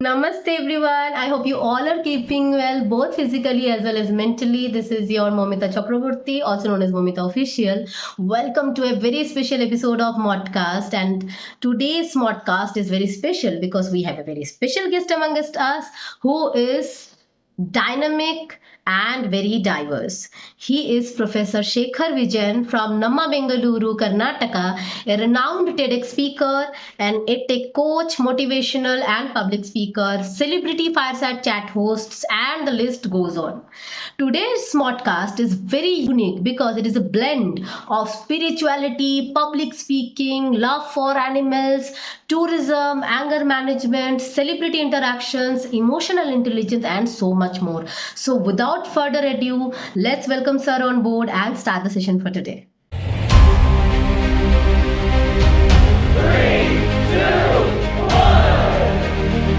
Namaste everyone. I hope you all are keeping well, both physically as well as mentally. This is your Moumita Chakraborty, also known as Moumita Official. Welcome to a very special episode of Modcast. And today's Modcast is very special because we have a very special guest amongst us who is dynamic and very diverse. He is Professor Shekhar Vijayan from Namma Bengaluru, Karnataka, a renowned TEDx speaker, an EdTech coach, motivational and public speaker, celebrity fireside chat hosts, and the list goes on. Today's Smartcast is very unique because it is a blend of spirituality, public speaking, love for animals, tourism, anger management, celebrity interactions, emotional intelligence, and so much more. So, without further ado, let's welcome Sir on board and start the session for today.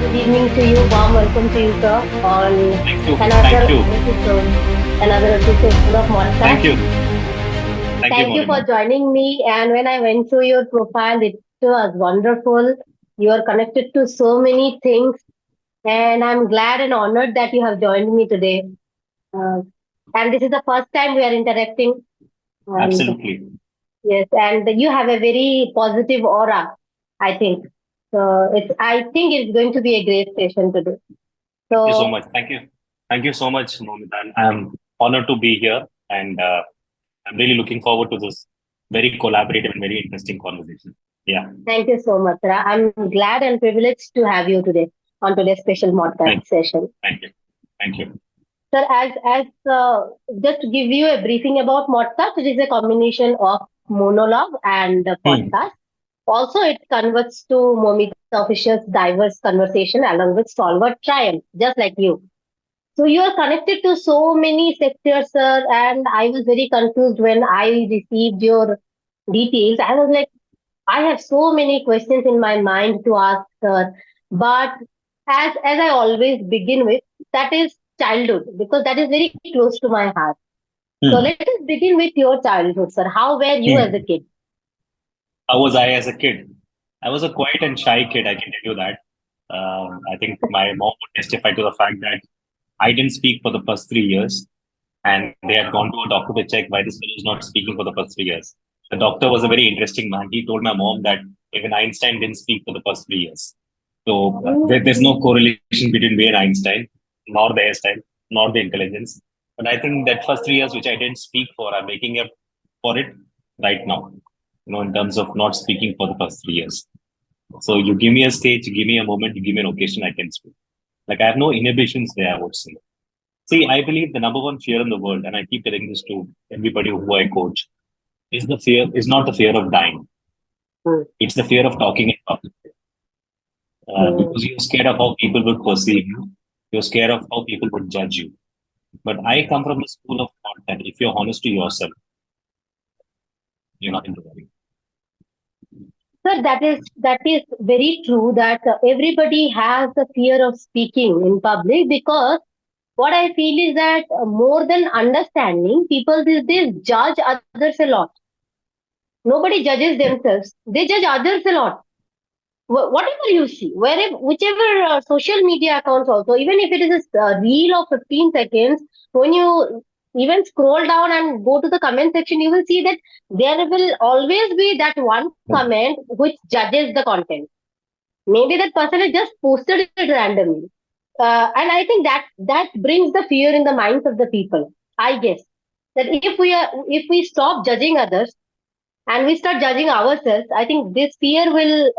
Good evening to you. Warm welcome to you, sir, on another episode of Modcast. Thank you. Thank you for joining me. And when I went through your profile, it was wonderful. You are connected to so many things, and I'm glad and honored that you have joined me today. And this is the first time we are interacting. Absolutely. Yes, and you have a very positive aura, I think. So I think it's going to be a great session today. Thank you so much. Thank you so much, Moumita. I'm honored to be here, and I'm really looking forward to this very collaborative and very interesting conversation. Yeah. Thank you so much, Ra. I'm glad and privileged to have you today on today's special Modcast session. Thank you. Thank you. Sir, as just to give you a briefing about Modcast, it is a combination of monologue and podcast. Also, it converts to Moumita Official's diverse conversation along with Stalwart Triumph, just like you. So you are connected to so many sectors, sir, and I was very confused when I received your details. I was like, I have so many questions in my mind to ask, sir. But as I always begin with, that is childhood, because that is very close to my heart. So let us begin with your childhood, sir. How were you as a kid? How was I as a kid? I was a quiet and shy kid, I can tell you that. I think my mom would testify to the fact that I didn't speak for the first 3 years, and they had gone to a doctor to check why this fellow is not speaking for the first 3 years. The doctor was a very interesting man. He told my mom that even Einstein didn't speak for the first 3 years. So there's no correlation between me and Einstein, nor the hairstyle, nor the intelligence. But I think that first 3 years, which I didn't speak for, I'm making up for it right now, in terms of not speaking for the first 3 years. So you give me a stage, give me a moment, you give me an occasion, I can speak. Like I have no inhibitions there, I would say. See, I believe the number one fear in the world, and I keep telling this to everybody who I coach, is not the fear of dying. It's the fear of talking in public. Because you're scared of how people will perceive you. You're scared of how people would judge you. But I come from the school of thought that if you're honest to yourself, you're not into worry. Sir, that is very true that everybody has the fear of speaking in public, because what I feel is that more than understanding, people these days judge others a lot. Nobody judges themselves. They judge others a lot. Whatever you see, whichever social media accounts also, even if it is a reel of 15 seconds, when you even scroll down and go to the comment section, you will see that there will always be that one comment which judges the content. Maybe that person has just posted it randomly. And I think that brings the fear in the minds of the people. I guess that if we stop judging others and we start judging ourselves, I think this fear will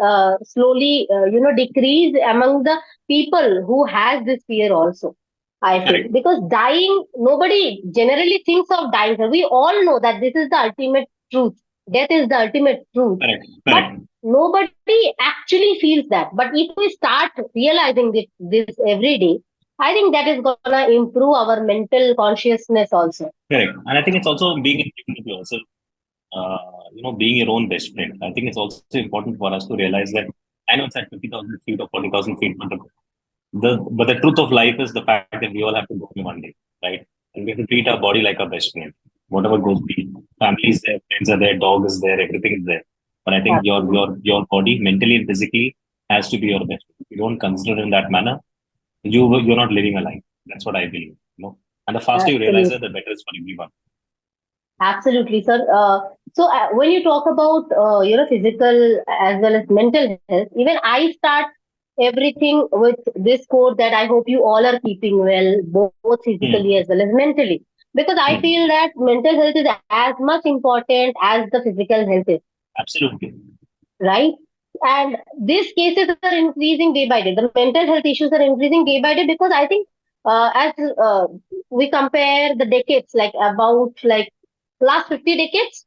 slowly, decrease among the people who has this fear also. I think because dying, nobody generally thinks of dying. We all know that this is the ultimate truth. Death is the ultimate truth. But nobody actually feels that. But if we start realizing this every day, I think that is going to improve our mental consciousness also. Correct. And I think it's also being in tune with yourself, being your own best friend. I think it's also important for us to realize that I know it's at 50,000 feet or 40,000 feet, but the truth of life is the fact that we all have to go one day, right? And we have to treat our body like our best friend. Whatever goes be, family is there, friends are there, dog is there, everything is there. But I think your body, mentally and physically, has to be your best. If you don't consider in that manner, you're not living a life. That's what I believe. And the faster you realize it, Absolutely. the better it's for everyone. Absolutely, sir. So when you talk about physical as well as mental health, even I start everything with this quote that I hope you all are keeping well, both physically as Hmm. well as mentally, because I feel Hmm. that mental health is as much important as the physical health is, Absolutely. right? And these cases are increasing day by day. The mental health issues are increasing day by day because I think as we compare the decades, like about like last 50 decades,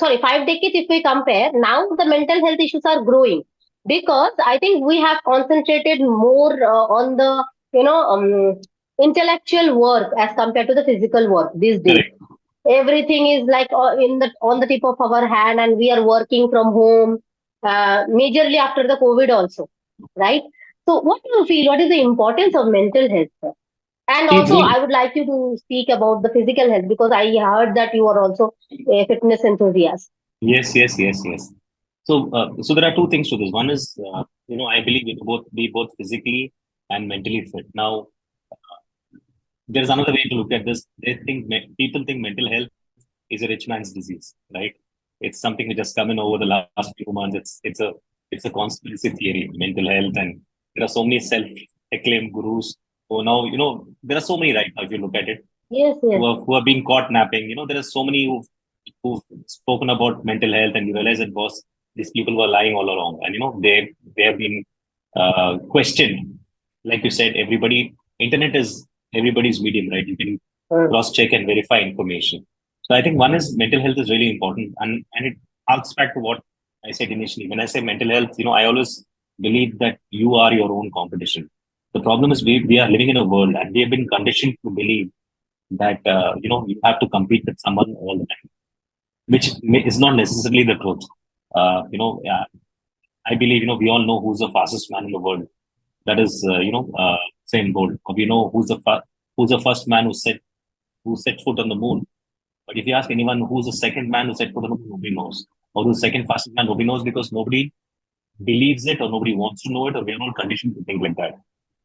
sorry, 5 decades, if we compare, now the mental health issues are growing because I think we have concentrated more on the, you know, intellectual work as compared to the physical work these days. Correct. Everything is like in the on the tip of our hand, and we are working from home, majorly after the COVID also, right? So, what do you feel? What is the importance of mental health, sir? And See, also, three. I would like you to speak about the physical health because I heard that you are also a fitness enthusiast. Yes, yes, yes, yes. So there are two things to this. One is, I believe we both be both physically and mentally fit. Now, there's another way to look at this. People think mental health is a rich man's disease, right? It's something which has come in over the last few months. It's a conspiracy theory, mental health, and there are so many self-acclaimed gurus who now, there are so many right now. If you look at it, Yes, yes, who are being caught napping. There are so many who've spoken about mental health, and you realize that boss, these people were lying all along, and they have been questioned. Like you said, internet is everybody's medium, right? You can mm, cross check and verify information. So I think one is mental health is really important, and it harks back to what I said initially. When I say mental health, I always believe that you are your own competition. The problem is we are living in a world, and we have been conditioned to believe that you have to compete with someone all the time, which is not necessarily the truth. I believe we all know who's the fastest man in the world. That is Usain Bolt. Or we know who's the first man who set foot on the moon. But if you ask anyone who's the second man who set foot on the moon, nobody knows. Or who's the second fastest man, nobody knows because nobody believes it or nobody wants to know it, or we're not conditioned to think like that.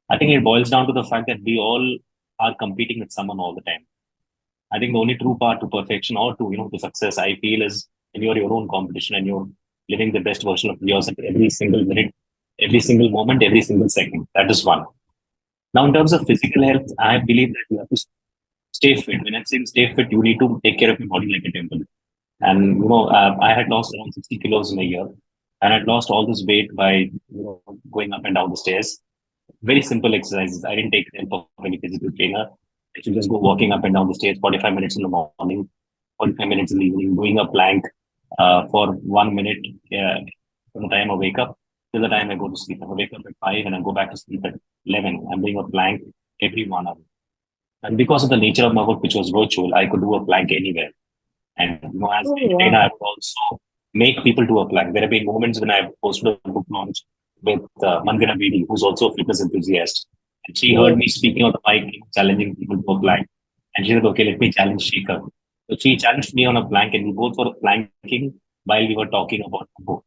I think it boils down to the fact that we all are competing with someone all the time. I think the only true path to perfection or to success, I feel, is when you're your own competition and you're living the best version of yourself every single minute, every single moment, every single second. That is one. Now, in terms of physical health, I believe that you have to stay fit. When I'm saying stay fit, you need to take care of your body like a temple. And I had lost around 60 kilos in a year, and I'd lost all this weight by going up and down the stairs. Very simple exercises. I didn't take help of any physical trainer. I should just go walking up and down the stairs 45 minutes in the morning, 45 minutes in the evening, doing a plank for 1 minute from the time I wake up till the time I go to sleep. I wake up at 5 and I go back to sleep at 11. I'm doing a plank every 1 hour. And because of the nature of my work, which was virtual, I could do a plank anywhere. And as oh, a trainer, I wow. would also make people do a plank. There have been moments when I've hosted a book launch with Mandira Bedi, who's also a fitness enthusiast. And she heard Yes, me speaking on the mic, challenging people to a plank. And she said, okay, let me challenge Shekhar. So she challenged me on a plank, and we both were planking while we were talking about the book.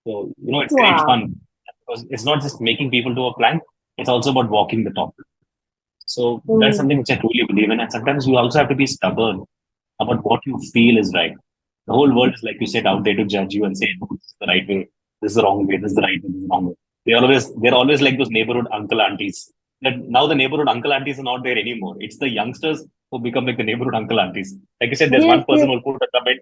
So, it's great wow. fun because it's not just making people do a plank, it's also about walking the talk. So that's something Mm, which I truly believe in. And sometimes you also have to be stubborn about what you feel is right. The whole world is, like you said, out there to judge you and say, no, this is the right way, this is the wrong way, this is the right way, this is the wrong way. They're always like those neighborhood uncle aunties. That now the neighborhood uncle aunties are not there anymore. It's the youngsters who become like the neighborhood uncle aunties. Like you said, there's yes, one person yes, who will put a comment,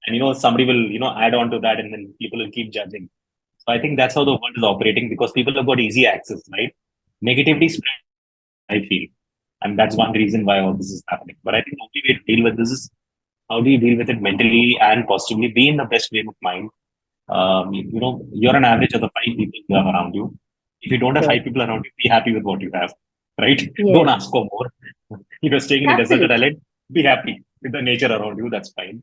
and somebody will add on to that, and then people will keep judging. So I think that's how the world is operating because people have got easy access, right? Negativity spreads fast, I feel. And that's one reason why all this is happening. But I think the only way to deal with this is how do you deal with it mentally and positively? Be in the best frame of mind. You're an average of the five people you have around you. If you don't have yes, five people around you, be happy with what you have, right? Don't yes. ask for more. If you're staying in a deserted Absolutely. island, be happy with the nature around you. That's fine.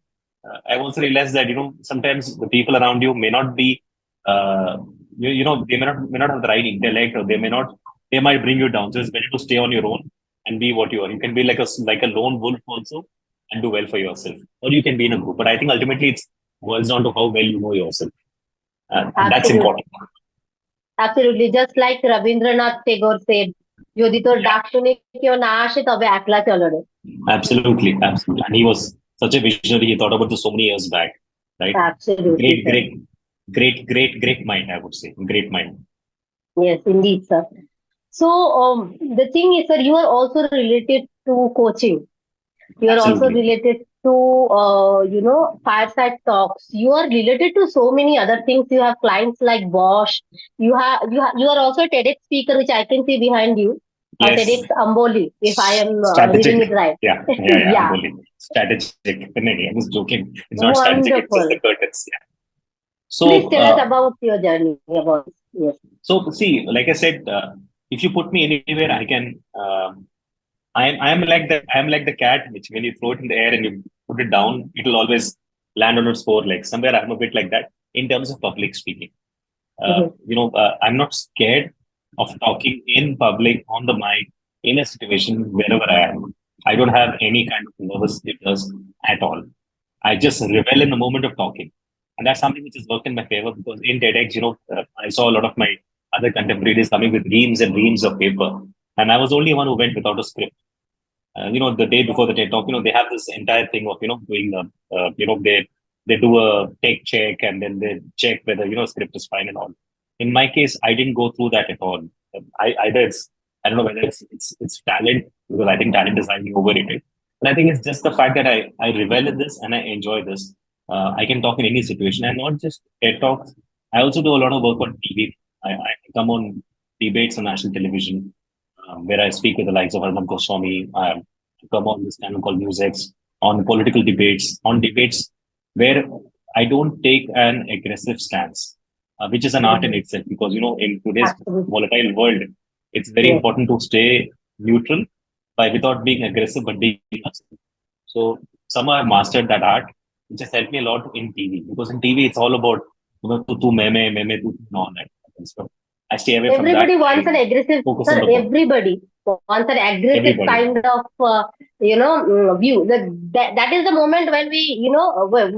I've also realized that sometimes the people around you may not be, uh, they may not have the right intellect, or they might bring you down. So it's better to stay on your own and be what you are. You can be like a lone wolf also and do well for yourself, or you can be in a group. But I think ultimately it boils down to how well you know yourself, and that's Absolutely. important. Absolutely. Just like Rabindranath Tagore said, যদি তোর Yeah, ডাক শুনে কেউ না আসে তবে একলা চলো রে. absolutely, absolutely. And he was such a visionary. He thought about this so many years back, right? Absolutely, Great, sir. great, great mind, I would say. Great mind. Yes, indeed, sir. So, the thing is, sir, you are also related to coaching. You are also Absolutely. related to, fireside talks. You are related to so many other things. You have clients like Bosch. You are also a TEDx speaker, which I can see behind you. Yes. TEDx Amboli, if I am reading Strategic. it right. Yeah. I'm Yeah, only strategic. No, no, I was joking. It's not strategic. It's just the wonderful. curtains. Yeah. Please So, tell us about your journey about this. Yes. see, like I said, if you put me anywhere, I can. I am like the cat, which when you throw it in the air and you put it down, it will always land on its four legs. Somewhere I'm a bit like that in terms of public speaking. Mhm. I'm not scared of talking in public on the mic in a situation wherever I am. I don't have any kind of nervous jitters at all. I just revel in the moment of talking. And that's something which has worked in my favor because in TEDx, I saw a lot of my other contemporaries coming with reams and reams of paper. And I was the only one who went without a script. The day before the TED talk, they have this entire thing of, doing, they do a take check and then they check whether, script is fine and all. In my case, I didn't go through that at all. I don't know whether it's talent because I think talent is highly overrated. But I think it's just the fact that I revel in this and I enjoy this. I can talk in any situation and not just TED talks. I also do a lot of work on TV. I come on debates on national television where I speak with the likes of Arnab Goswami. Come on this channel called NewsX on political debates, on debates where I don't take an aggressive stance, which is an art in Mhm. itself. Because in today's Absolutely. volatile world, it's very Yes. important to stay neutral by without being aggressive but being assertive. So somehow I've mastered that art, which has helped me a lot in TV. Because in TV, it's all about tu meme, tu and all that. So I stay away from that. Everybody wants I an aggressive, focus on sir. the point. Everybody wants an aggressive Everybody. kind of, view. That is the moment when we,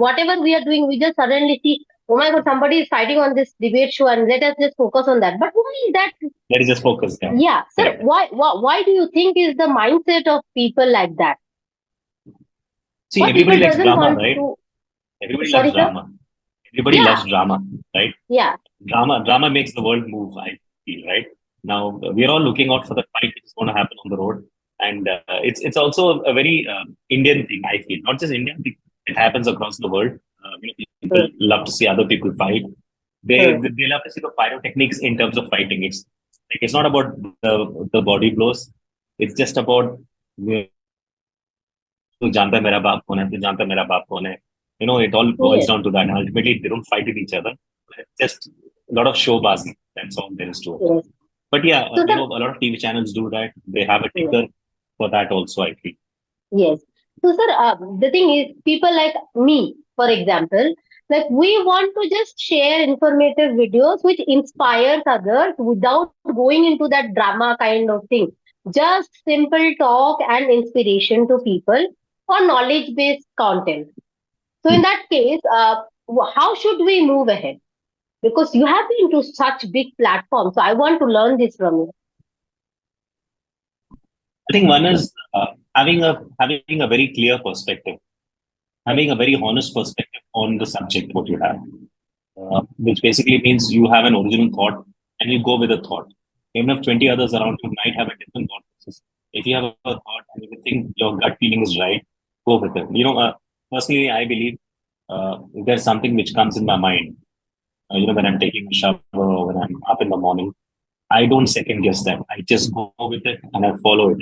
whatever we are doing, we just suddenly see, oh my God, somebody is fighting on this debate show, and let us just focus on that. But why is that? Let us just focus. Yeah, Yeah, sir. correct. Why do you think is the mindset of people like that? See, Why everybody people likes doesn't drama, want right? to? Everybody loves Sorry, sir. drama. Everybody loves Yeah, drama, right? yeah. Drama makes the world move, I feel, right? Now, we are all looking out for the fight which is going to happen on the road. And it's also a very Indian thing, I feel. Not just Indian, it happens across the world. People Mm, love to see other people fight. mm. They love to see the pyrotechnics in terms of fighting. It's not about the body blows. It's just about तू जानता है मेरा बाप कौन है तू जानता है मेरा बाप कौन है it all boils Yes, down to that. Ultimately they don't fight with each other. It's just a lot of showbazing. That's all there is to it. yes. But yeah, So, sir, a lot of TV channels do that. They have a yes. ticker for that also, I feel. Yes. So, sir, the thing is, people like me, for example, like we want to just share informative videos which inspires others without going into that drama kind of thing. Just simple talk and inspiration to people or knowledge-based content. So, in that case, how should we move ahead? Because you have been to such big platforms, so I want to learn this from you. I think one is having a very clear perspective, having a very honest perspective on the subject what you have, which basically means you have an original thought and you go with a thought. Even if 20 others around you might have a different thought process, if you have a thought and if you think your gut feeling is right, go with it. Personally, I believe if there's something which comes in my mind, when I'm taking a shower or when I'm up in the morning, I don't second guess that. I just go with it and I follow it.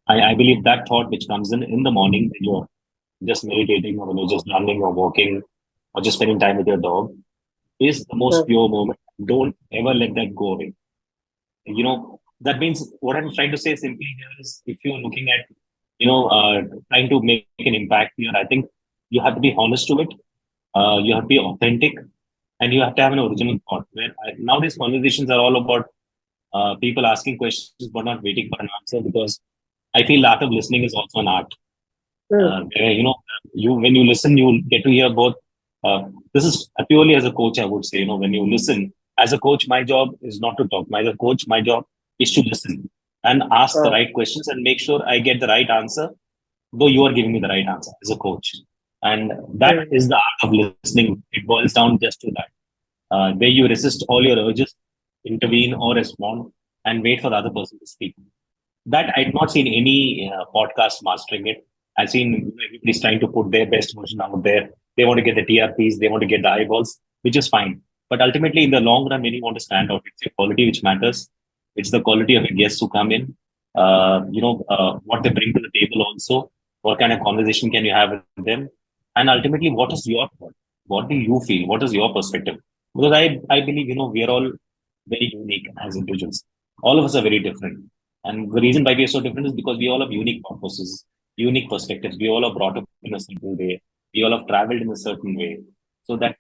I believe that thought which comes in the morning when you're just meditating or when you're just running or walking or just spending time with your dog is the most Mm, pure moment. Don't ever let that go away. That means what I'm trying to say simply here is if you're looking at, trying to make an impact here, I think you have to be honest to it. You have to be authentic and you have to have an original thought. Nowadays, conversations are all about people asking questions but not waiting for an answer because I feel the art of listening is also an art. mm, Where, you when you listen, you get to hear both. Uh, this is purely as a coach, I would say. When you listen, As a coach, my job is not to talk. As a coach, my job is to listen and ask the Uh, right questions and make sure I get the right answer, though you are giving me the right answer as a coach. And that mm, is the art of listening. It boils down just to that, where you resist all your urges, intervene or respond, and wait for the other person to speak. That I've not seen any podcast mastering it. I've seen everybody's trying to put their best version out there. They want to get the TRPs, they want to get the eyeballs, which is fine. But ultimately, in the long run, when you want to stand out, it's your quality which matters. It's the quality of the guests who come in. What they bring to the table also. What kind of conversation can you have with them? And ultimately, what is your thought? What do you feel? What is your perspective? Because I believe, we are all very unique as individuals. All of us are very different. And the reason why we are so different is because we all have unique purposes, unique perspectives. We all are brought up in a certain way. We all have traveled in a certain way. So that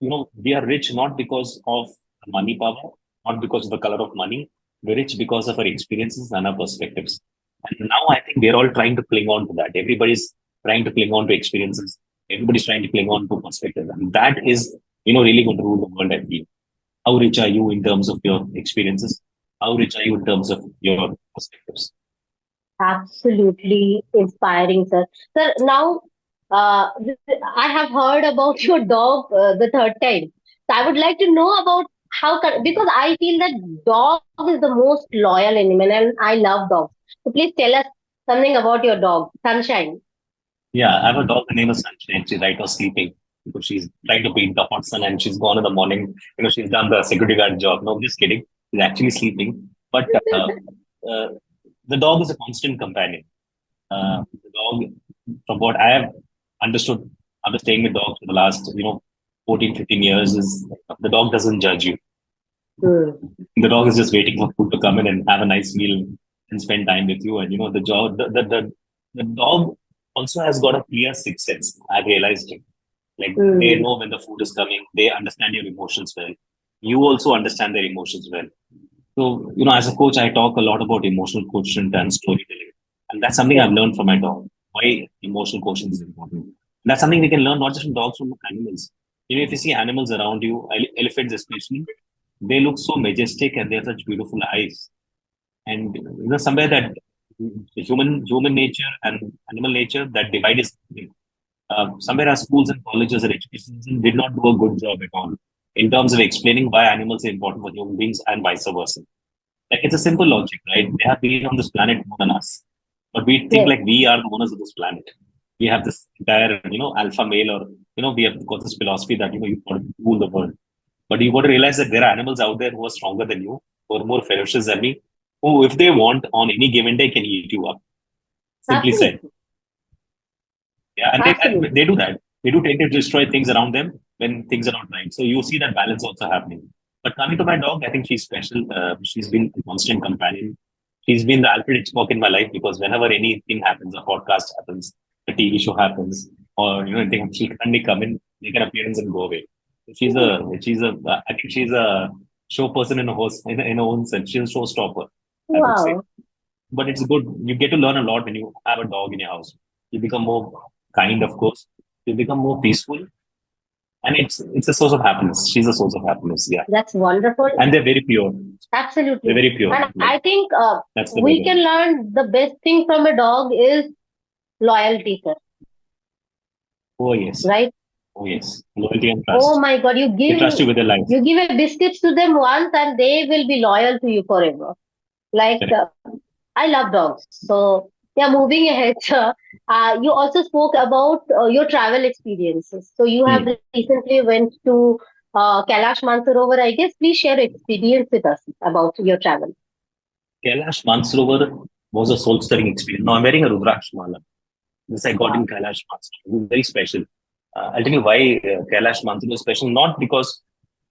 we are rich not because of money power, not because of the color of money. We're rich because of our experiences and our perspectives. And now I think we're all trying to cling on to that. Everybody's trying to cling on to experiences. Everybody's trying to cling on to perspective. And that is, really going to rule the world, I feel. How rich are you in terms of your experiences? How rich are you in terms of your perspectives? absolutely inspiring, sir. Sir, now I have heard about your dog the third time. So I would like to know about because I feel that dog is the most loyal animal and I love dogs. So please tell us something about your dog, Sunshine. Yeah, I have a dog. The name is Sunshine. She's right now sleeping because she's trying to beat the hot sun and she's gone in the morning. She's done the security guard job. No, I'm just kidding. She's actually sleeping. But uh, the dog is a constant companion. The dog, from what I have understood after staying with dogs for the last, 14, 15 years, is the dog doesn't judge you. Hmm. The dog is just waiting for food to come in and have a nice meal and spend time with you. And the dog also has got a clear sixth sense. I've realized it. Like they Hmm. know when the food is coming, they understand your emotions well. You also understand their emotions well. So, as a coach, I talk a lot about emotional quotient and storytelling. And that's something Yeah. I've learned from my dog. Why emotional quotient is important. That's something we can learn not just from dogs, from animals. If you see animals around you, elephants especially, they look so majestic and they have such beautiful eyes. And somewhere that human nature and animal nature, that divide is somewhere our schools and colleges and education system did not do a good job at all in terms of explaining why animals are important for human beings and vice versa. Like it's a simple logic, right? They have been on this planet more than us, but we think Yes. like we are the owners of this planet. We have this entire, alpha male, or we have got this philosophy that you got to rule the world. But you got to realize that there are animals out there who are stronger than you, who are more ferocious than me, who, if they want, on any given day, can eat you up. Simply said. Absolutely. Yeah, and Absolutely. they do that. They do tend to destroy things around them when things are not right. So you see that balance also happening. But coming to my dog, I think she's special. She's been a constant companion. She's been the Alfred Hitchcock in my life because whenever anything happens, a podcast happens, a TV show happens, or anything, she can only come in, make an appearance, and go away. So I think she's a show person in a host in her own sense. She's a showstopper, I would say. Wow. But it's good. You get to learn a lot when you have a dog in your house. You become more kind, of course. You become more peaceful, and it's a source of happiness. She's a source of happiness, yeah. That's wonderful. And they're very pure. They're Absolutely. very pure. And Like I think that's the way we they are. can learn the best thing from a dog is loyalty, sir. Oh yes, Right? oh yes. Loyalty and Oh trust. my God, They trust you with their life. you give a biscuits to them once and they will be loyal to you forever. Like Correct. I love dogs. So yeah, moving ahead, sir. You also spoke about your travel experiences. So you have Hmm. recently went to Kailash Mansarovar. I guess please share experience with us about your travel. Kailash Mansarovar was a soul-stirring experience. Now I'm wearing a Rudraksh mala. This I got in Wow. Kailash Mansarovar. It was very special. I'll tell you why Kailash Mansarovar is special. Not because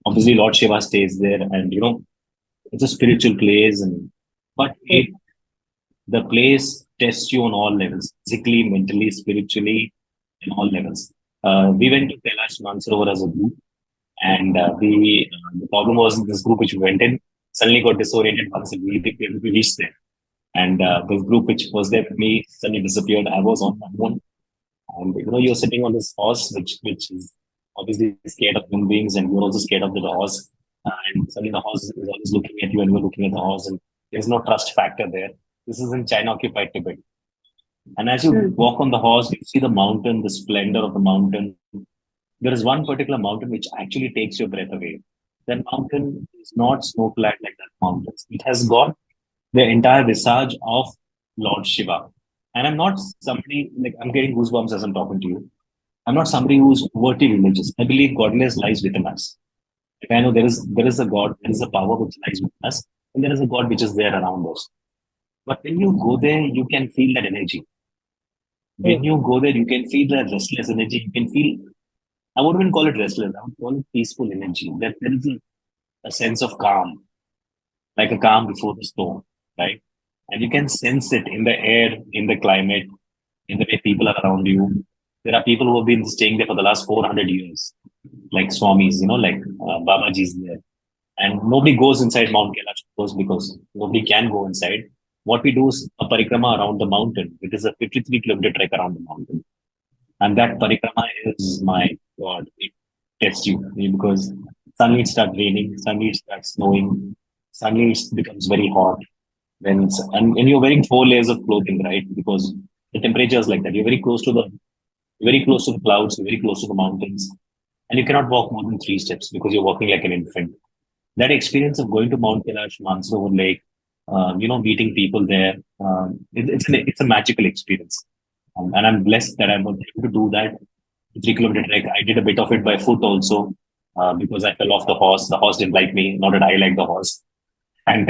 obviously Lord Shiva stays there, and it's a spiritual place, and but Mm. the place tests you on all levels, physically, mentally, spiritually, in all levels. We went to Kailash Mansarovar as a group, and the problem was this group which we went in suddenly got disoriented once we reached there. And this group which was there with me suddenly disappeared. I was on my own, and you're sitting on this horse, which is obviously scared of human beings, and you're also scared of the horse. and suddenly the horse is always looking at you and you're looking at the horse, and there's no trust factor there. This is in China occupied Tibet. And as you Mm. walk on the horse, you see the mountain, the splendor of the mountain. There is one particular mountain which actually takes your breath away. That mountain is not snow clad like that mountain. It has got the entire visage of Lord Shiva. And I'm not somebody like I'm getting goosebumps as I'm talking to you. I'm not somebody who's overtly religious. I believe godliness lies within us. Like I know there is a God, there is a power which lies within us, and there is a God which is there around us. But when you go there, you can feel that energy. When Mm. you go there, you can feel that restless energy. You can feel, I wouldn't even call it restless, I would call it peaceful energy. That there is a sense of calm, like a calm before the storm, right? And you can sense it in the air, in the climate, in the way people are around you. There are people who have been staying there for the last 400 years, like Swamis, like Babaji's there. And nobody goes inside Mount Kailash, of course, because nobody can go inside. What we do is a parikrama around the mountain. It is a 53-kilometer trek around the mountain. And that parikrama is, my God, it tests you because suddenly it starts raining, suddenly it starts snowing, suddenly it becomes very hot. And you're wearing 4 layers of clothing, right? Because the temperature is like that. You're very close to the clouds, you're very close to the mountains, and you cannot walk more than 3 steps because you're walking like an infant. That experience of going to Mount Kailash, Mansarovar Lake, meeting people there, it's a magical experience. And I'm blessed that I'm able to do that 3 kilometer trek. I did a bit of it by foot also because I fell off the horse. The horse didn't like me, nor did I like the horse. And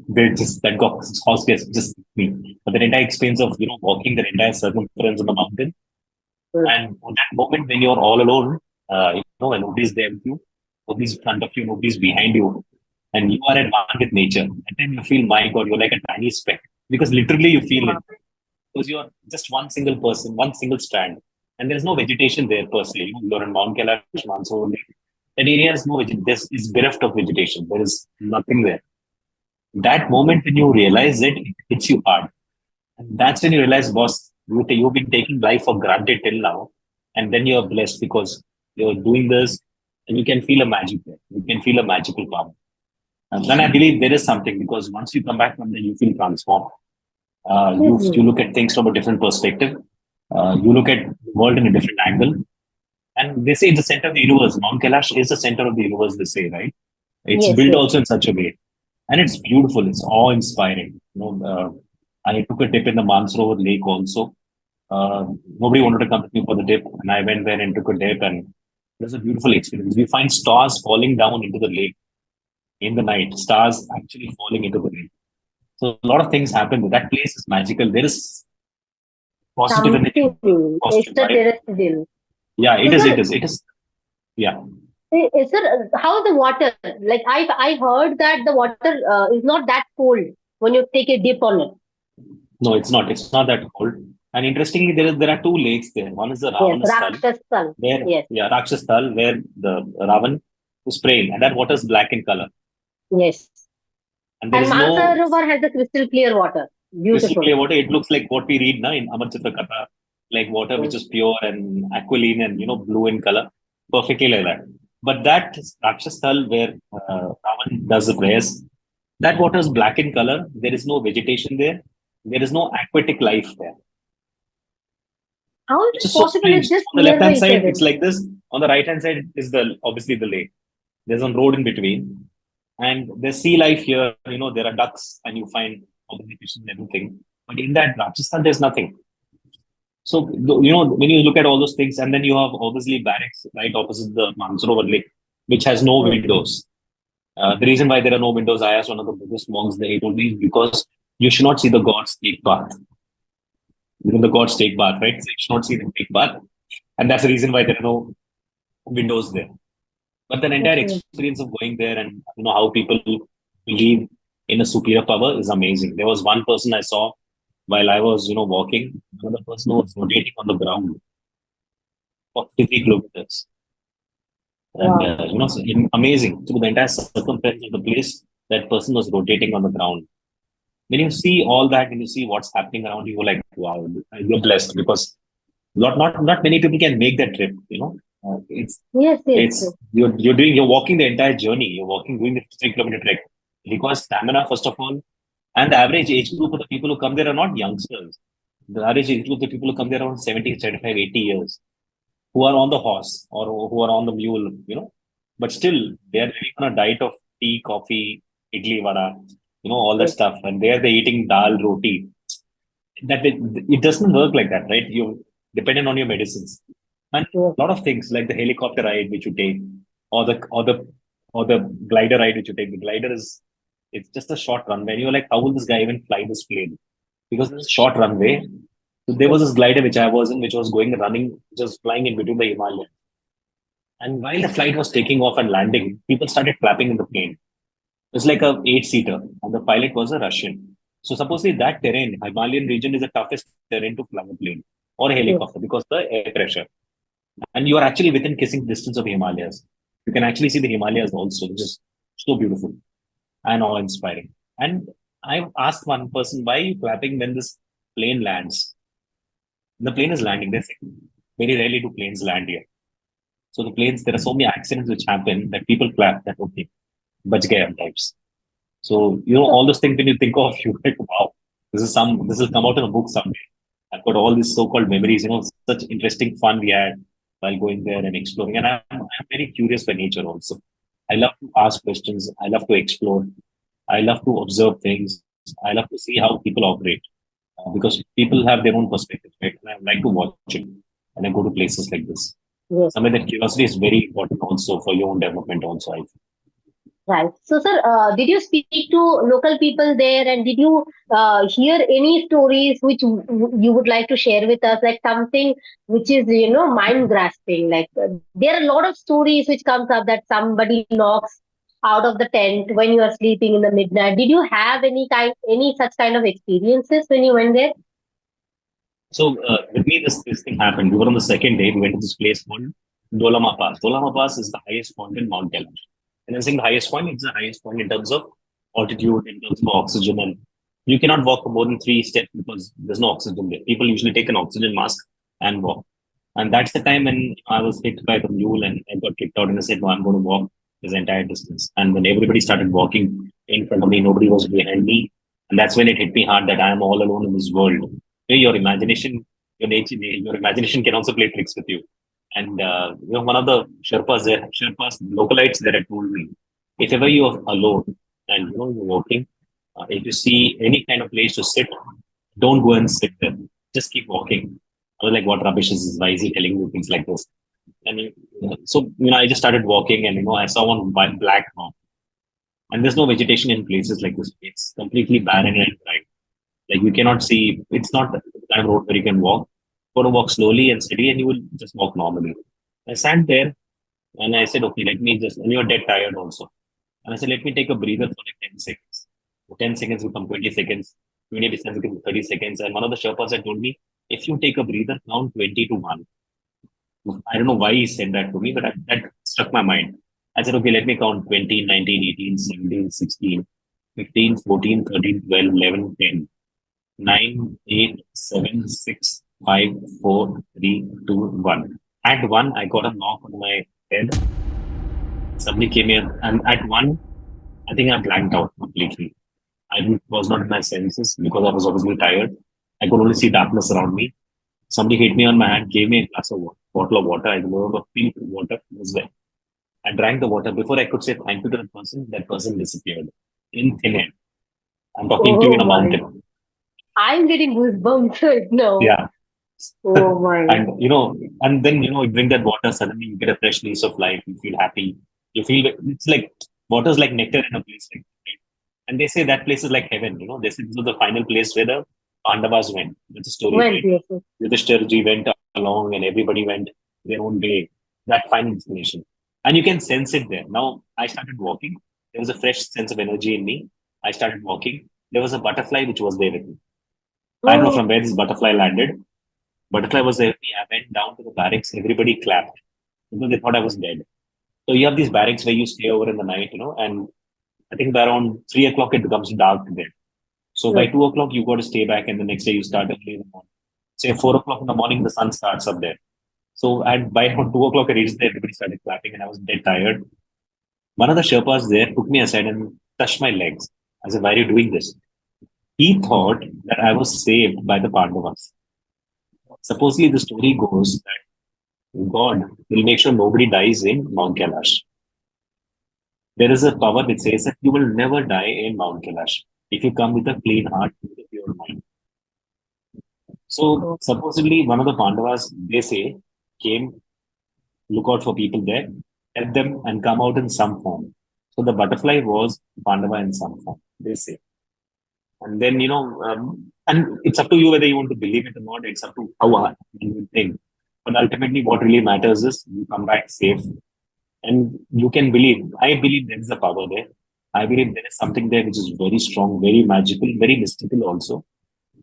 they just that got horse gets just me. But the entire experience of walking the entire circumference of the mountain, Mm. and that moment when you're all alone, when nobody's there with you, nobody's in front of you, nobody's behind you, and you are at one with nature. And then you feel, my God, you're like a tiny speck because literally you feel it Wow. because you're just one single person, one single strand, and there's no vegetation there per se. You're in Mount Kailash, Mansoor. That area is no vegetation. Is bereft of vegetation. There is nothing there. That moment when you realize it, it hits you hard. And that's when you realize, boss, you've been taking life for granted till now. And then you're blessed because you're doing this and you can feel a magic there. You can feel a magical power. And then I believe there is something because once you come back from there, you feel transformed. You Mhm. look at things from a different perspective. You look at the world in a different angle. And they say it's the center of the universe. Mount Kailash is the center of the universe, they say, right? It's Yes, built yes. also in such a way. And it's beautiful. It's awe-inspiring. I took a dip in the Mansarovar Lake also. Nobody wanted to come with me for the dip, and I went there and took a dip, and it was a beautiful experience. We find stars falling down into the lake in the night. Stars actually falling into the lake. So a lot of things happen. That place is magical. There is positive energy Something costume, right? extraterrestrial. Yeah, So, it is. sir, It is. It is. Yeah. sir, how the water? Like I heard that the water is not that cold when you take a dip on it. No, it's not. It's not that cold. And interestingly, there are two lakes there. One is the Yes, Ravana Sthal, Rakshas sun. where Yes, Rakshas Sthal, where the Ravan was praying, and that water is black in color. yes. And there And is no Mansarovar has a crystal clear water. crystal Beautiful. clear water. It looks like what we read now in Amar Chitra Katha, like water which Mm. is pure and aquiline and blue in color, perfectly like that. But that Rakshas Thal where Ravan does the prayers, that water is black in color. There is no vegetation there. There is no aquatic life there, How is which it is so possible? strange. It's just On the left nearby hand each side, other. it's like this. On the right hand side is the obviously the lake. There's a road in between, and there's sea life here. There are ducks, and you find obviously fish and everything. But in that Rajasthan, there's nothing. So, when you look at all those things, and then you have obviously barracks right opposite the Mansarovar Lake, which has no Mm. windows. The reason why there are no windows, I asked one of the Buddhist monks there, he told me, is because you should not see the gods take bath. The gods take bath, right? So you should not see them take bath. And that's the reason why there are no windows there. But the entire Okay. experience of going there and how people believe in a superior power is amazing. There was one person I saw while I was walking, another person who was rotating on the ground for 53 kilometers. And Wow. so amazing through the entire circumference of the place, that person was rotating on the ground. When you see all that, when you see what's happening around you, you're like, wow, you're blessed because not many people can make that trip. Yes, yes, It's yes. you're walking the entire journey. You're walking doing the 3 kilometer trek. It requires stamina first of all, and the average age group of the people who come there are not youngsters. The average age group of the people who come there are around 70, 75, 80 years, who are on the horse or who are on the mule, but still they are living on a diet of tea, coffee, idli, vada, all that Yes, stuff, and there they're eating dal, roti. It doesn't work like that, right? You dependent on your medicines and yes, a lot of things like the helicopter ride which you take, or the glider ride which you take. The glider is it's just a short runway. And you're like, how will this guy even fly this plane? Because it's a short runway. So there yes, was this glider which I was in, which was going running, just flying in between the Himalayas. And while the flight was taking off and landing, people started clapping in the plane. It's like a eight-seater, and the pilot was a Russian. So supposedly that terrain, Himalayan region, is the toughest terrain to fly a plane or a helicopter yes, because the air pressure. And you are actually within kissing distance of the Himalayas. You can actually see the Himalayas also, which is so beautiful and awe-inspiring. And I asked one person, why are you clapping when this plane lands? The plane is landing. They say, very rarely do planes land here. So the planes, there are so many accidents which happen that people clap that, okay, bach gaya types. So, all those things when you think of, you like, wow, this will come out in a book someday. I've got all these so-called memories, such interesting fun we had while going there and exploring. And I'm very curious by nature also. I love to ask questions. I love to explore. I love to observe things. I love to see how people operate because people have their own perspectives, right? And I like to watch it when I go to places like this. yes. Somewhere that curiosity is very important also for your own development also, I feel. Right. So, sir, did you speak to local people there, and did you hear any stories which you would like to share with us, like something which is, mind grasping? Like there are a lot of stories which comes up that somebody knocks out of the tent when you are sleeping in the midnight. Did you have any such kind of experiences when you went there? So with me, this thing happened. We were on the second day. We went to this place called Dolama Pass. Dolama Pass is the highest point in Mount Kailash. And I'm saying the highest point, it's the highest point in terms of altitude, in terms of oxygen, and you cannot walk for more than 3 steps because there's no oxygen there. People usually take an oxygen mask and walk. And that's the time when I was hit by the mule and I got kicked out and I said, no, I'm going to walk this entire distance. And when everybody started walking in front of me, nobody was behind me. And that's when it hit me hard that I am all alone in this world. Your imagination, your nature, your imagination can also play tricks with you. And one of the Sherpas, localites there had told me, if ever you are alone and you're walking, if you see any kind of place to sit, don't go and sit there. Just keep walking. I was like, what rubbish is this? Why is he telling me things like this? And so I just started walking, and I saw one black rock, and there's no vegetation in places like this. It's completely barren and dry. Like you cannot see. It's not the kind of road where you can walk. You got to walk slowly and steady, and you will just walk normally. I sat there and I said, okay, let me just. And you're dead tired also. And I said, let me take a breather for like 10 seconds. 10 seconds become 20 seconds. 20 seconds become 30 seconds. And one of the Sherpas had told me, if you take a breather, count 20 to one. I don't know why he said that to me, but that struck my mind. I said, okay, let me count 20, 19, 18, 17, 16, 15, 14, 13, 12, 11, 10, 9, 8, 7, 6, 5, 4, 3, 2, 1. At one, I got a knock on my head. Somebody came here, and at one, I think I blanked out completely. I was not in my senses because I was obviously tired. I could only see darkness around me. Somebody hit me on my hand, gave me a glass of bottle of water. I remember pink water was there. I drank the water. Before I could say thank you to that person disappeared in thin air. I'm talking to you in Oh a my! mountain. I'm getting goosebumps right now. Yeah. Oh my! And you drink that water, suddenly you get a fresh lease of life. You feel happy. You feel it's like water's like nectar in a place like that, right? And they say that place is like heaven. They say this was the final place where the Pandavas went. That's a story, Well, right? yes, yes. Yudhishthirji went along and everybody went their own way. That final destination. And you can sense it there. Now, I started walking. There was a fresh sense of energy in me. I started walking. There was a butterfly which was there with me. I don't know Oh, from where this butterfly landed. Butterfly was there with me. I went down to the barracks. Everybody clapped because they thought I was dead. So you have these barracks where you stay over in the night, and I think by around 3 o'clock it becomes dark there. So by yes. 2 o'clock you got to stay back, and the next day you start early in the morning. Say 4 o'clock in the morning, the sun starts up there. So by around 2 o'clock, I reached there. Everybody started clapping, and I was dead tired. One of the Sherpas there took me aside and touched my legs. I said, "Why are you doing this?" He thought that I was saved by the Pandavas. Supposedly, the story goes that God will make sure nobody dies in Mount Kailash. There is a power which says that you will never die in Mount Kailash if you come with a clean heart, with a pure mind. So, Oh, supposedly, one of the Pandavas, they say, came, look out for people there, help them, and come out in some form. So, the butterfly was Pandava in some form, they say. And then, and it's up to you whether you want to believe it or not. It's up to how hard you think. But ultimately, what really matters is you come back safe and you can believe. I believe there is a power there. I believe there is something there which is very strong, very magical, very mystical also.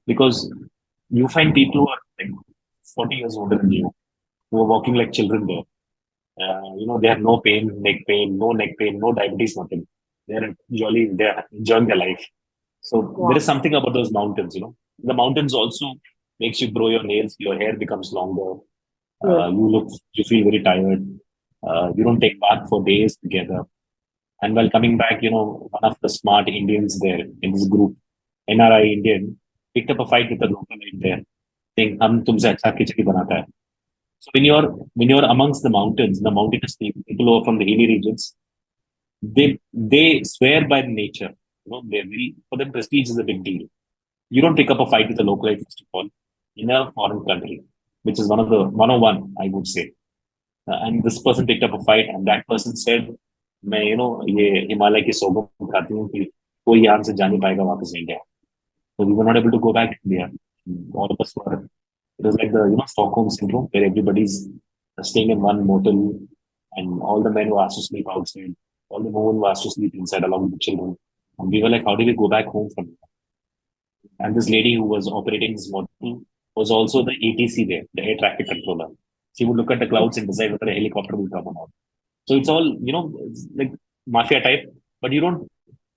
Because you find people who are like 40 years older than you, who are walking like children there. They have no pain, no neck pain, no diabetes, nothing. They're jolly, they're enjoying their life. So there wow. is something about those mountains. The mountains also makes you grow your nails, your hair becomes longer. Yes. You feel very tired. You don't take bath for days together. And while coming back, one of the smart Indians there in this group, NRI Indian, picked up a fight with the localite there, saying, "Hum tumse acha khichdi banata hai." So when you're amongst the mountains, the mountainous people who are from the hilly regions, they swear by nature. They really for them prestige is a big deal. You don't pick up a fight with a localite first of all in a foreign country, which is one of the 101, I would say. And this person picked up a fight, and that person said, "मैं ये हिमालय की सौगंध खाती हूँ कि कोई यहाँ से जा नहीं पाएगा वापस India." So we were not able to go back to India. All of us were. It was like the Stockholm syndrome, where everybody's staying in one motel, and all the men were asked to sleep outside, all the women were asked to sleep inside along with the children. And we were like, "How do we go back home from here?" And this lady who was operating this motel was also the ATC there, the air traffic controller. She would look at the clouds and decide whether a helicopter will come or not. So it's all, it's like mafia type, but you don't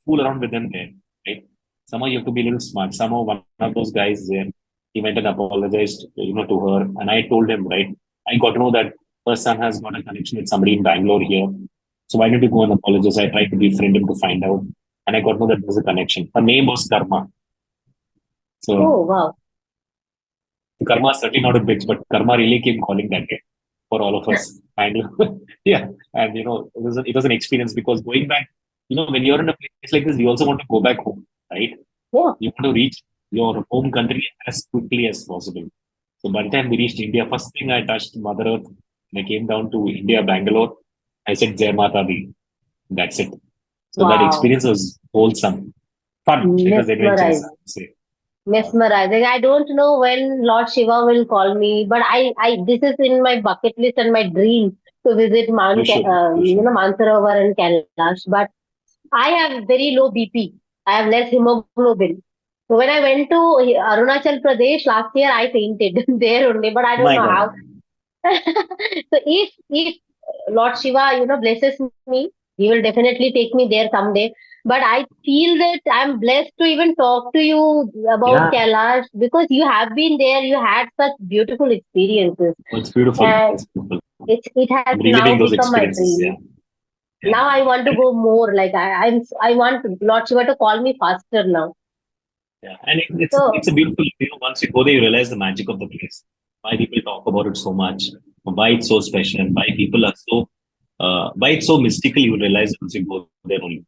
fool around with them there, right? Somehow you have to be a little smart. Somehow one of those guys there, he went and apologized, to her. And I told him, right, I got to know that her son has got a connection with somebody in Bangalore here. So why don't you go and apologize? I tried to befriend him to find out. And I got to know that there's a connection. Her name was Karma. Oh, So wow. Karma is certainly not a bitch, but Karma really came calling that day for all of us. And yeah, and it was an experience because going back, when you're in a place like this, you also want to go back home, right? Yeah. You want to reach your home country as quickly as possible. So by the time we reached India, first thing I touched Mother Earth when I came down to India, Bangalore, I said Jai Mata Di. That's it. So that Wow. experience was wholesome, fun. It was adventurous, I Mesmerizing. would say. Mesmerizing. I don't know when Lord Shiva will call me, but this is in my bucket list and my dream to visit You should. You should. Mansarovar and Kailash. But I have very low BP. I have less hemoglobin. So when I went to Arunachal Pradesh last year, I fainted there only, but I don't My know God. how. So if Lord Shiva, blesses me, he will definitely take me there someday. But I feel that I'm blessed to even talk to you about Yeah, Kailash because you have been there, you had such beautiful experiences, it's beautiful. and It's beautiful. it has now Reliving those become my experiences. dream. Yeah. Yeah. Now I want to And go more. Like I want Lord Shiva to call me faster now. yeah. And it's So a beautiful, once you go there, you realize the magic of the place. Why people talk about it so much, why it's so special, and why it's so mystical, you realize once you go there only.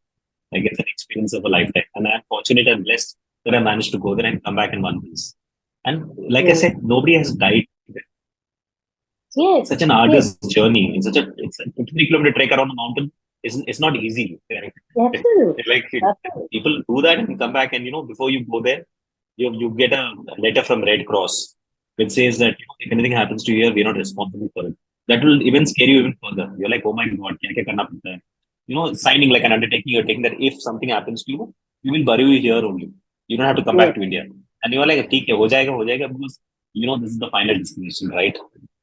Like it's an experience of a lifetime. And I'm fortunate and blessed that I managed to go there and come back in one piece. And like I yes, said, nobody has died. yes, It's such an yes, arduous journey. It's a 50 kilometer trek around the mountain. It's not easy. Right? absolutely, Like absolutely, people do that and come back, and before you go there, you get a letter from Red Cross which says that if anything happens to you here, we're not responsible for it. That will even scare you even further. You're like, oh my god, kya karna padta hai? Signing like an undertaking, you're taking that if something happens to you, we will bury you here only. You don't have to come back yes, to India. And you're like, ठीक है, हो जाएगा, because this is the final destination, right?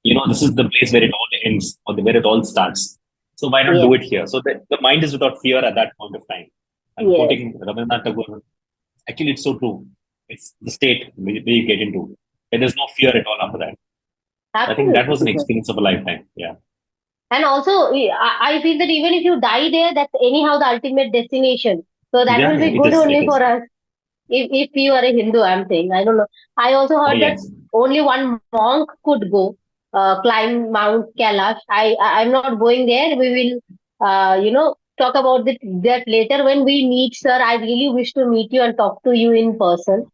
This is the place where it all ends or where it all starts. So why not do yes, it here? So the mind is without fear at that point of time. I'm yes. quoting Rabindranath Tagore. Actually, it's so true. It's the state where you get into. And there's no fear at all after that. I think that was Absolutely. an experience of a lifetime. Yeah. And also, I feel that even if you die there, that's anyhow the ultimate destination. So that Yeah, will yeah, be it good is. It only is. for us. If you are a Hindu, I'm saying. I don't know. I also Oh, heard that yes. only one monk could go climb Mount Kailash. I'm not going there. We will, talk about that later when we meet, sir. I really wish to meet you and talk to you in person.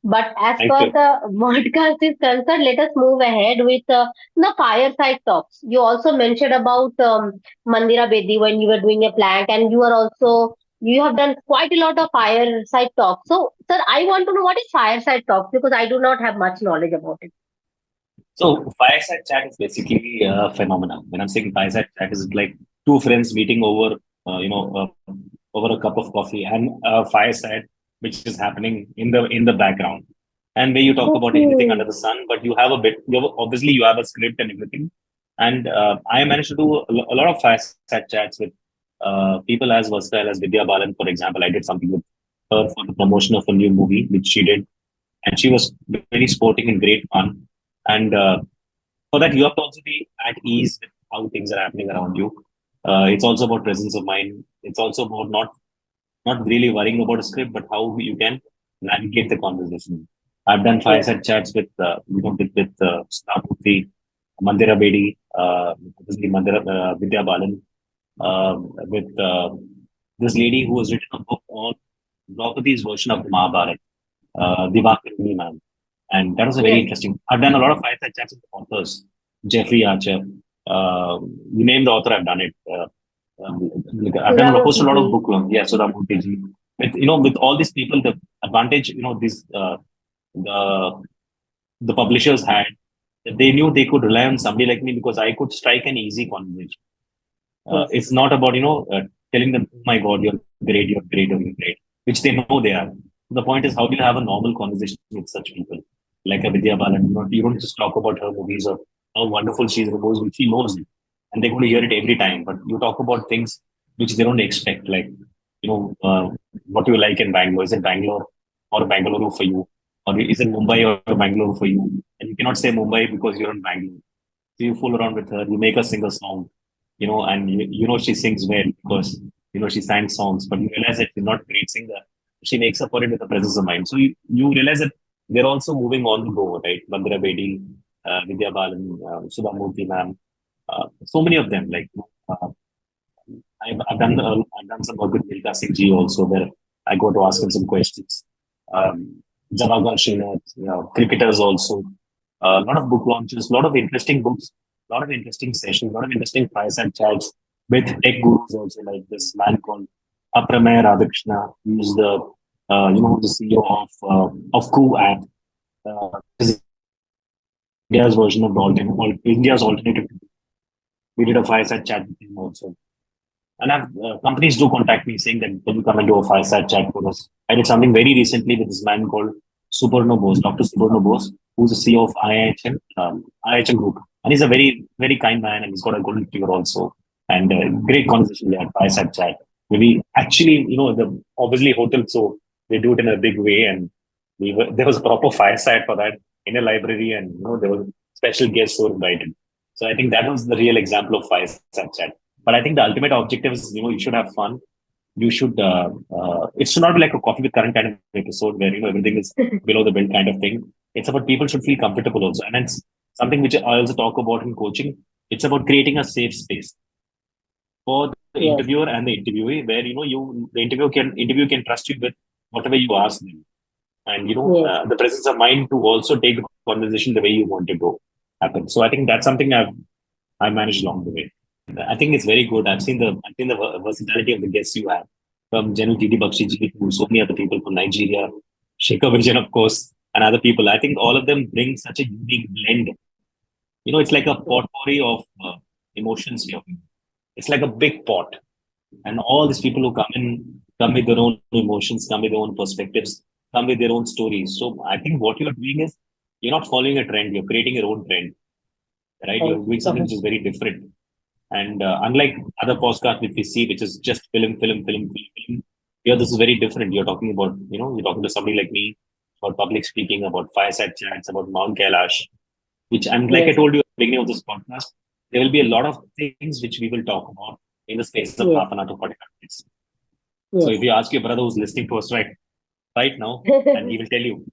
But as Thank per you. the podcast is concerned, let us move ahead with the fireside talks. You also mentioned about Mandira Bedi when you were doing a plank, and you have done quite a lot of fireside talks. So, sir, I want to know what is fireside talks because I do not have much knowledge about it. So, fireside chat is basically a phenomenon. When I'm saying fireside chat, is like two friends meeting over, over a cup of coffee and a fireside, which is happening in the background, and where you talk about anything under Okay. the sun. But you have a bit. Obviously you have a script and everything. And I managed to do a lot of fireside chats with people as versatile as Vidya Balan, for example. I did something with her for the promotion of a new movie, which she did, and she was very sporting and great fun. And for that, you have to also be at ease with how things are happening around you. It's also about presence of mind. It's also about not really worrying about a script, but how you can navigate the conversation. I've done Yes. fireside chats with with Stalwart, Mandira Bedi, obviously Mandira Vidya Balan, with this lady who has written a book on Draupadi's version of the Mahabharata, Divakar Man. And that was a very Yes. interesting. I've done a lot of fireside chats with authors, Jeffrey Archer. You name the author, I've done it. Like, I've done Sudhamurthy hosted a lot ji. of book clubs. Yeah, Sudha Murthy. With all these people, the advantage, these the the publishers had, that they knew they could rely on somebody like me because I could strike an easy conversation. Yes. It's not about telling them, "Oh my God, you're great, you're great, you're great," which they know they are. The point is, how do you have a normal conversation with such people like a Vidya Balan? You don't just talk about her movies or how wonderful she is in the movies, which she knows it, and they're going to hear it every time. But you talk about things which they don't expect, like what you like in Bangalore. Is it Bangalore or Bangalore for you, or is it Mumbai or Bangalore for you? And you cannot say Mumbai because you're in Bangalore. So you fool around with her, you make her sing a song, and she sings well because she sang songs, but you realize that she's not a great singer. She makes up for it with the presence of mind. So you realize that they're also moving on the go, right? Bandra Bedi, Vidya Balan, Sudha Murthy ma'am, so many of them. Like I've done some work with Milka Singh ji also, where I go to ask him some questions. Javagal Srinath, cricketers also. A lot of book launches, a lot of interesting books, a lot of interesting sessions, a lot of interesting fireside chats with tech gurus also, like this man called Apramaya Radhakrishna, who's the CEO of Koo app, which is India's version of the India's alternative. We did a fireside chat with him also. And I've, companies do contact me saying that will you come and do a fireside chat for us. I did something very recently with this man called Subarno Bose, Dr. Subarno Bose, who's the CEO of IHM Group. And he's a very, very kind man and he's got a golden figure also. And great conversation there, fireside chat. Maybe actually, obviously hotel, so they do it in a big way. And there was a proper fireside for that in a library and, there were special guests who were invited. So I think that was the real example of fireside chat. But I think the ultimate objective is, you should have fun. You should, it should not be like a coffee with current kind of episode where, everything is below the belt kind of thing. It's about people should feel comfortable also. And it's something which I also talk about in coaching. It's about creating a safe space for the Yes. interviewer and the interviewee where, the interview can trust you with whatever you ask them. And, Yes. the presence of mind to also take the conversation the way you want it to happen. So I think that's something I managed along the way. I think it's very good. I've seen the versatility of the guests you have, from General T.D. Bakshi ji to so many other people from Nigeria, Shekhar Vijayan, of course, and other people. I think all of them bring such a unique blend. It's like a potpourri of emotions here. It's like a big pot, and all these people who come with their own emotions, come with their own perspectives, come with their own stories. So I think what you're doing is you're not following a trend. You're creating your own trend, right? You're Right. doing something which is very different. And unlike other podcasts which we see, which is just film, here this is very different. You're talking about, you're talking to somebody like me about public speaking, about fireside chats, about Mount Kailash, which, and like I Yes. told you beginning of this podcast, there will be a lot of things which we will talk about in the space of half Yes, an hour to 45 minutes. So if yes. you ask your brother who's listening to us right now, and he will tell you,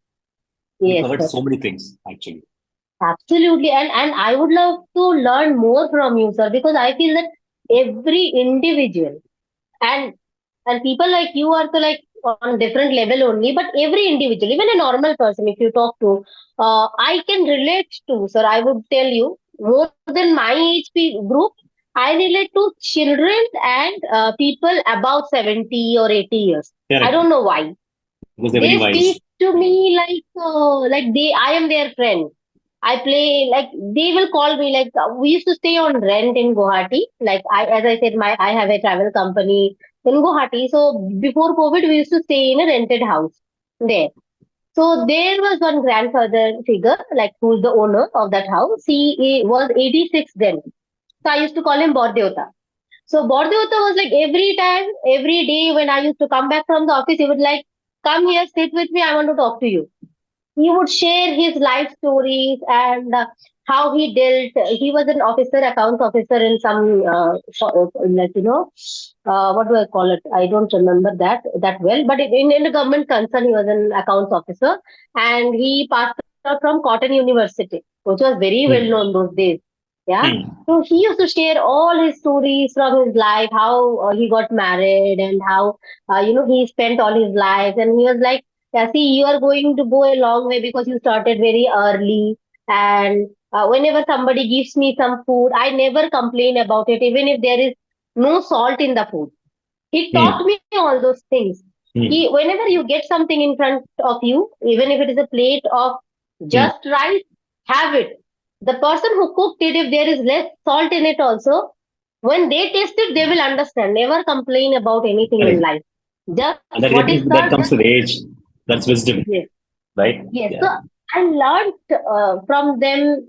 we Yes, covered sir. so many things actually. Absolutely. And I would love to learn more from you, sir, because I feel that every individual and and people like you are so like on different level only, but every individual, even a normal person, if you talk to, I can relate to, sir. I would tell you more than my group. I relate to children and people above 70 or 80 years. I Correct. don't know why. Because they're very They wise. speak to me like they I am their friend. I play like they will call me like we used to stay on rent in Guwahati. Like I, as I said, my I have a travel company in Guwahati. So before COVID, we used to stay in a rented house there. So there was one grandfather figure, like who's the owner of that house. He was 86 then. So I used to call him Bordevata. So Bordevata was like every time, every day when I used to come back from the office, he would like, come here, sit with me, I want to talk to you. He would share his life stories and how he dealt. He was an officer, accounts officer in some, like what do I call it? I don't remember that well. But in the government concern, he was an accounts officer, and he passed out from Cotton University, which was very well known Hmm. those days. Yeah. Hmm. So he used to share all his stories from his life, how he got married and how he spent all his life, and he was like, yeah, see, you are going to go a long way because you started very early. And whenever somebody gives me some food, I never complain about it, even if there is no salt in the food. He taught Hmm. me all those things. Hmm. Whenever you get something in front of you, even if it is a plate of Hmm. just rice, have it. The person who cooked it, if there is less salt in it also, when they taste it, they will understand. Never complain about anything in Correct. life. Just And that, what I is think that served, comes just with age. That's wisdom, yes. right? Yes, Yeah. so I learned from them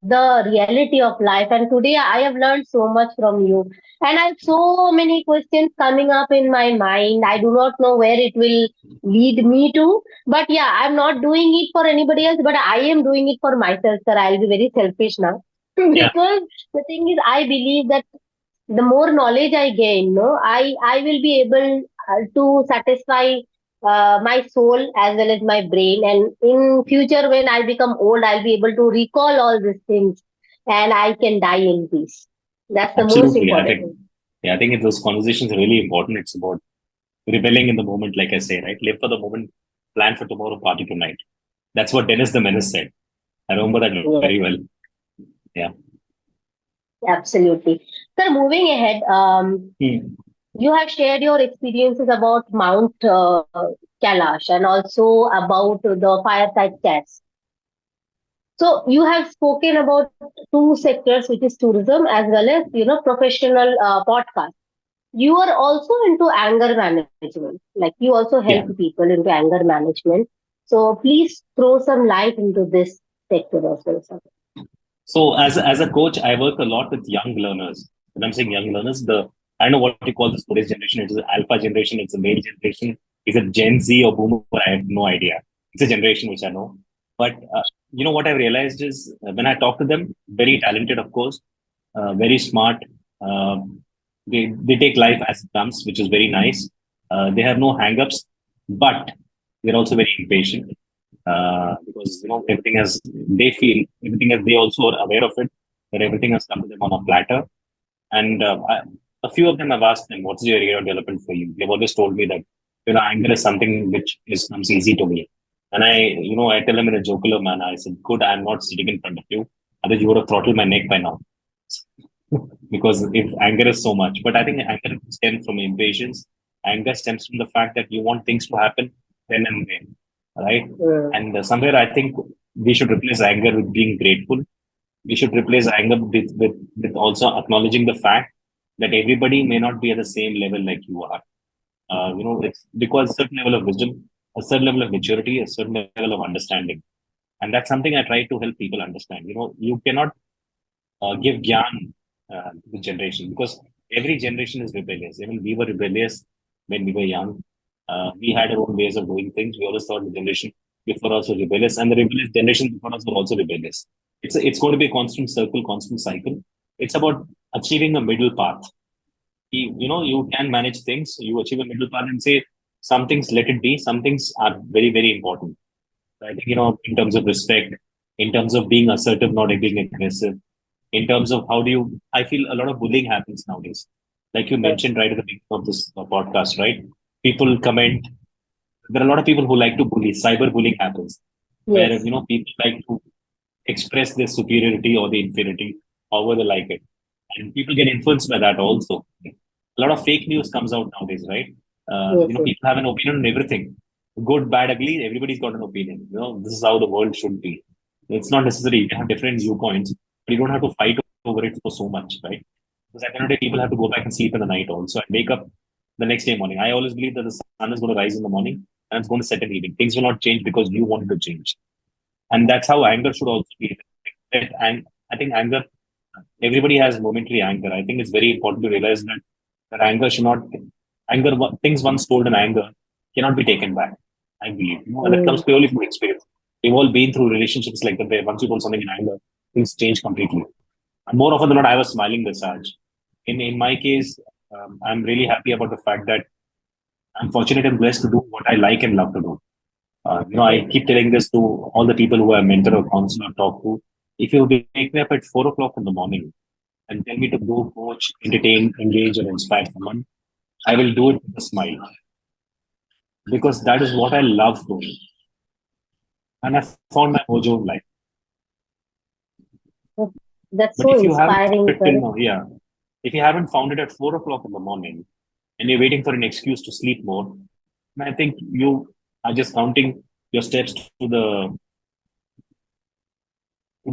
the reality of life, and today I have learned so much from you. And I have so many questions coming up in my mind. I do not know where it will lead me to, but yeah, I'm not doing it for anybody else, but I am doing it for myself, sir. I'll be very selfish now Yeah. because the thing is, I believe that the more knowledge I gain, no, I will be able to satisfy my soul as well as my brain. And in future, when I become old, I'll be able to recall all these things, and I can die in peace. That's the most Absolutely. I important think, thing. yeah, I think those conversations are really important. It's about rebelling in the moment, like I say, right? Live for the moment, plan for tomorrow, party tonight. That's what Dennis the Menace said. I remember that very Yes, well. Yeah. absolutely. Sir, moving ahead, Hmm. you have shared your experiences about Mount Kailash and also about the fireside chats. So you have spoken about two sectors, which is tourism as well as professional podcast. You are also into anger management, like you also help Yeah. people into anger management. So please throw some light into this sector as well, sir. So as a coach, I work a lot with young learners. When I'm saying young learners, I don't know what you call this today's generation. It's an alpha generation. It's a male generation. Is it Gen Z or Boomer? I have no idea. It's a generation which I know. But what I've realized is when I talk to them, very talented, of course, very smart. Um they take life as it comes, which is very nice. They have no hang-ups, but they're also very impatient because everything has they feel everything as they also are aware of it that everything has come to them on a platter. And a few of them have asked them, "What's your area of development for you?" They've always told me that anger is something which is comes easy to me. And I tell them in a jocular manner. I said, "Good, I'm not sitting in front of you. Otherwise, you would have throttled my neck by now." Because if anger is so much, but I think anger stems from impatience. Anger stems from the fact that you want things to happen then and there, right? Mm, And somewhere I think we should replace anger with being grateful. We should replace anger with also acknowledging the fact that everybody may not be at the same level like you are. It's because a certain level of wisdom, a certain level of maturity, a certain level of understanding. And that's something I try to help people understand. You cannot give gyan to the generation because every generation is rebellious. Even we were rebellious when we were young. We had our own ways of doing things. We always thought the generation before us was rebellious, and the rebellious generation before us were also rebellious. It's going to be a constant circle, constant cycle. It's about achieving a middle path. You can manage things. You achieve a middle path and say some things let it be. Some things are very very important. So I think in terms of respect, in terms of being assertive, not being aggressive, in terms of how do you. I feel a lot of bullying happens nowadays. Like you Yes. mentioned right at the beginning of this podcast, right? People comment. There are a lot of people who like to bully. Cyber bullying happens, where Yes. people like to express their superiority or the inferiority, however they like it. And people get influenced by that also. A lot of fake news comes out nowadays, right? Yes. Yes. People have an opinion on everything. Good, bad, ugly, everybody's got an opinion. This is how the world should be. It's not necessary. You can have different viewpoints, but you don't have to fight over it for so much, right? Because at the end of the day, people have to go back and sleep in the night also and wake up the next day morning. I always believe that the sun is going to rise in the morning and it's going to set in the evening. Things will not change because you wanted to change. And that's how anger should also be. And I think anger, everybody has momentary anger. I think it's very important to realize that anger should not, things once told in anger cannot be taken back. I believe, and that comes Mm. purely from experience. We've all been through relationships like that, where once you told something in anger, things change completely. And more often than not, I was smiling this Raj. In my case, I'm really happy about the fact that I'm fortunate and blessed to do what I like and love to do. I keep telling this to all the people who I mentor or counsel or talk to. If you wake me up at 4 o'clock in the morning and tell me to go coach, entertain, engage, or inspire someone, I will do it with a smile because that is what I love doing. And I found my mojo in life. That's But so if you haven't found inspiring, it till sir. now, yeah, if you haven't found it at 4 o'clock in the morning and you're waiting for an excuse to sleep more, I think you are just counting your steps to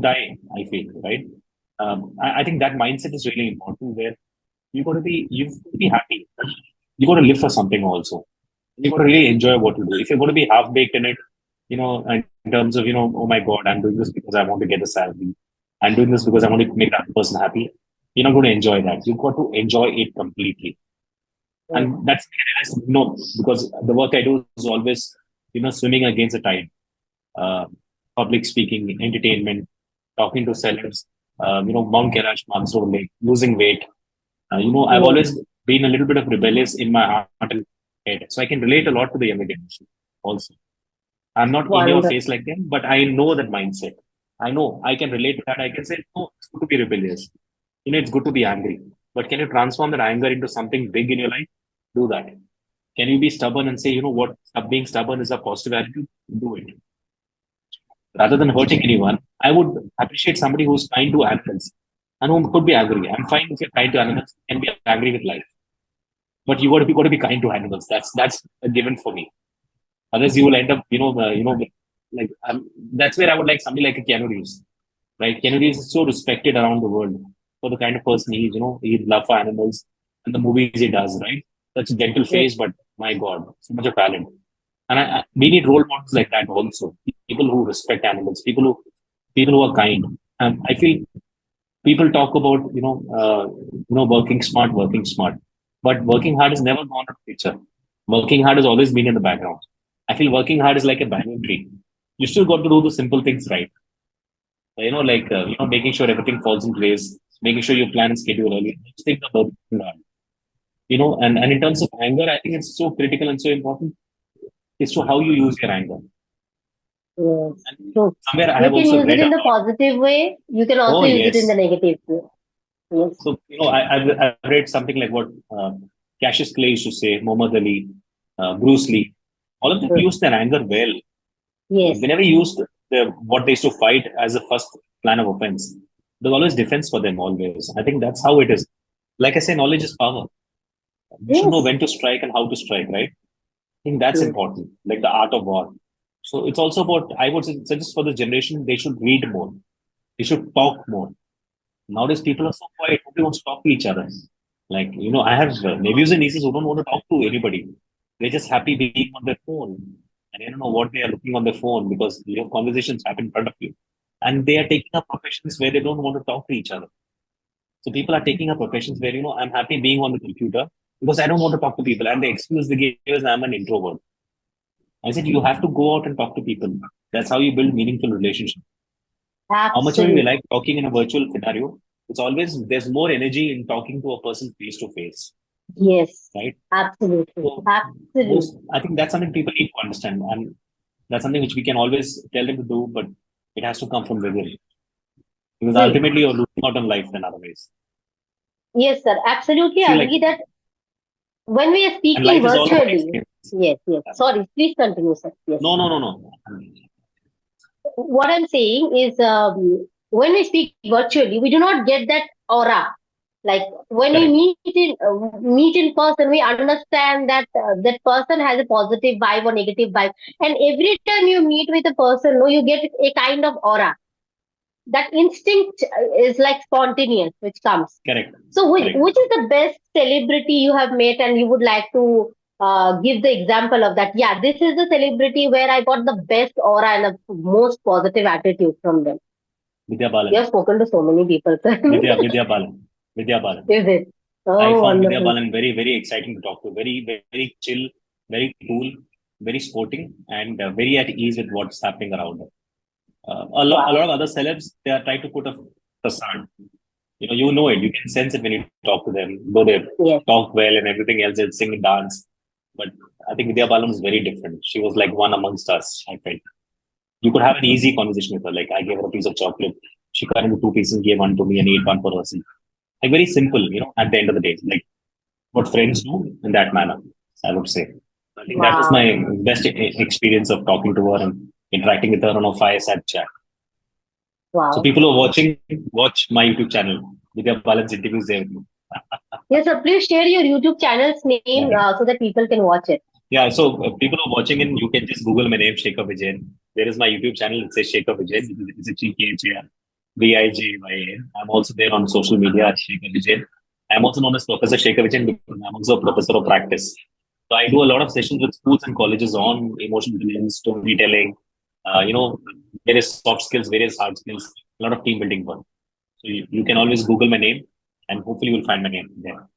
die, I feel, right? I think that mindset is really important where you've got to be happy. You got to live for something also. You got to really enjoy what you do. If you're going to be half baked in it, in terms of, oh my God, I'm doing this because I want to get a salary. I'm doing this because I want to make that person happy. You're not going to enjoy that. You've got to enjoy it completely. Yes. And that's no, because the work I do is always, swimming against the tide. Uh, Public speaking, entertainment, talking to sellers, Mount Kailash, Mansur Lake, losing weight. I've Yes. always been a little bit of rebellious in my heart and head. So I can relate a lot to the younger generation also. I'm not in your Wonderful. face like them, but I know that mindset. I know I can relate to that. I can say, no, it's good to be rebellious. It's good to be angry. But can you transform that anger into something big in your life? Do that. Can you be stubborn and say, what, being stubborn is a positive attitude? Do it. Rather than hurting anyone, I would appreciate somebody who's kind to animals and who could be angry. I'm fine if you're kind to animals and be angry with life. But you got to be kind to animals. That's a given for me. Otherwise, you will end up, like that's where I would like somebody like a Keanu Reeves, right? Keanu Reeves is so respected around the world for the kind of person he is. He love for animals and the movies he does, right? Such a gentle face, Yes. but my God, so much of talent. And we need role models like that also. People who respect animals, people who are kind. And I feel people talk about working smart, but working hard has never gone out of picture. Working hard has always been in the background. I feel working hard is like a banyan tree. You still got to do the simple things right. Like making sure everything falls in place, making sure you plan and schedule early. Those things are working hard. And in terms of anger, I think it's so critical and so important is to how you use your anger. Yes. And So somewhere I you have can also use it read in the about. positive way. You can Oh also use it in the yes. negative way. Yes. So I've read something like what Cassius Clay used to say, Muhammad Ali, Bruce Lee. All of them Mm. used their anger well. Yes. They never used what they used to fight as a first plan of offense. There's always defense for them, always. I think that's how it is. Like I say, knowledge is power. You should know Yes. when to strike and how to strike, right? I think that's Yes. important, like the art of war. So it's also about, I would suggest for the generation, they should read more. They should talk more. Nowadays, people are so quiet. Nobody wants to talk to each other. Like, I have nephews and nieces who don't want to talk to anybody. They're just happy being on their phone. And they don't know what they are looking on their phone because conversations happen in front of you. And they are taking up professions where they don't want to talk to each other. So people are taking up professions where, I'm happy being on the computer because I don't want to talk to people. And the excuse they give is I'm an introvert. I said, you have to go out and talk to people. That's how you build meaningful relationships. How much we Absolutely. like talking in a virtual scenario, it's always there's more energy in talking to a person face to face, Yes. right? Absolutely. So Absolutely. most, I think that's something people need to understand, and that's something which we can always tell them to do, but it has to come from within, because Hmm. ultimately you're losing out on life in other ways. Yes, sir. Absolutely See, like, agree that when we are and speaking life is all about virtually, experience. yes, yes. Sorry, please continue, sir. Yes. No, no, no, no. What I'm saying is, when we speak virtually, we do not get that aura. Like when we Correct, meet in person, we understand that that person has a positive vibe or negative vibe, and every time you meet with a person, no, you get a kind of aura. That instinct is like spontaneous, which comes. correct, So, correct. which is the best celebrity you have met, and you would like to give the example of that? Yeah, this is the celebrity where I got the best aura and the most positive attitude from them. Vidya You Balan. have spoken to so many people, sir. Vidya Balan. Vidya Balan. Is it? I Oh, found Vidya wonderful. Balan very, very exciting to talk to. Very, very chill, very cool, very sporting, and very at ease with what's happening around her. A lot Wow. of other celebs, they are trying to put a facade. You know it. You can sense it when you talk to them. Though they Yes. talk well and everything else, they sing and dance. But I think Vidya Balan is very different. She was like one amongst us, I felt. You could have an easy conversation with her. Like, I gave her a piece of chocolate. She cut into two pieces, gave one to me, and ate one for herself. Like, very simple, at the end of the day. Like, what friends do in that manner, I would say. I think that was Wow. my best experience of talking to her and interacting with her on a fireside chat. So Wow. people who are watching, watch my YouTube channel. Vidya Balan's interviews there with me. Yes, sir. Please share your YouTube channel's name Yeah. so that people can watch it. Yeah, so people who are watching in, you can just Google my name, Shekhar Vijayan. There is my YouTube channel. It says Shekhar Vijayan. It's a Chekharvijayan. I'm also there on social media at Shekhar Vijayan. I'm also known as Professor Shekhar Vijayan because I'm also a professor of practice. So I do a lot of sessions with schools and colleges on emotional intelligence, storytelling, various soft skills, various hard skills, a lot of team building work. So you can always Google my name and hopefully you'll find my name there.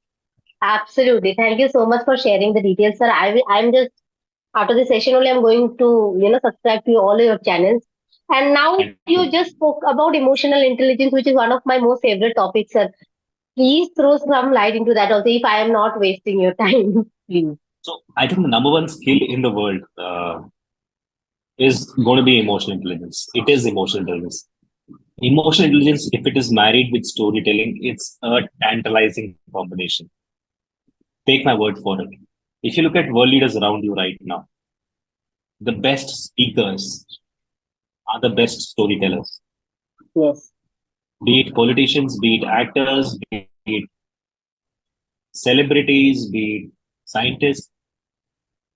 Absolutely. Thank you so much for sharing the details, sir. I'm just after the session only, I'm going to subscribe to all your channels. And now Thank you just you. spoke about emotional intelligence, which is one of my most favorite topics, sir. Please throw some light into that also, if I am not wasting your time, please. So I think the number one skill in the world is going to be emotional intelligence. It is emotional intelligence. Emotional intelligence, if it is married with storytelling, it's a tantalizing combination. Take my word for it. If you look at world leaders around you right now, the best speakers are the best storytellers. Yes. Be it politicians, be it actors, be it celebrities, be it scientists,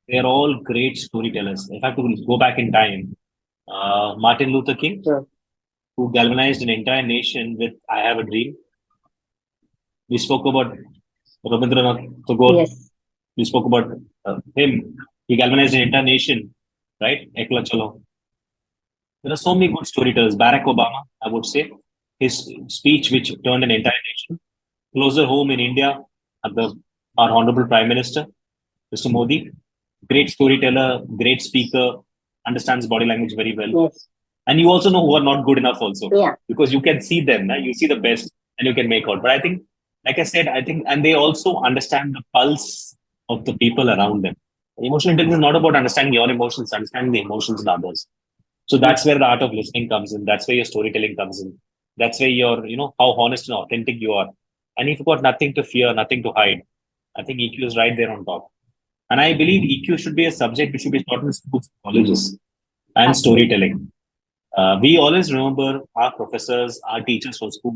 they're all great storytellers. If I have to go back in time, Martin Luther King, Sure. who galvanized an entire nation with I Have a Dream. We spoke about Rabindranath Tagore. Yes. We spoke about him. He galvanized an entire nation, right? Ekla Chalo. There are so many good storytellers. Barack Obama, I would say, his speech, which turned an entire nation closer home in India, at our Honorable Prime Minister, Mr. Modi, great storyteller, great speaker, understands body language very well. Yes. And you also know who are not good enough also, Yeah. because you can see them, you see the best and you can make out. But I think, like I said, and they also understand the pulse of the people around them. Emotional intelligence is not about understanding your emotions, understanding the emotions of others. So that's where the art of listening comes in. That's where your storytelling comes in. That's where how honest and authentic you are. And if you've got nothing to fear, nothing to hide, I think EQ is right there on top. And I believe EQ should be a subject which should be taught in schools, colleges, and Absolutely. storytelling. We always remember our professors, our teachers from school,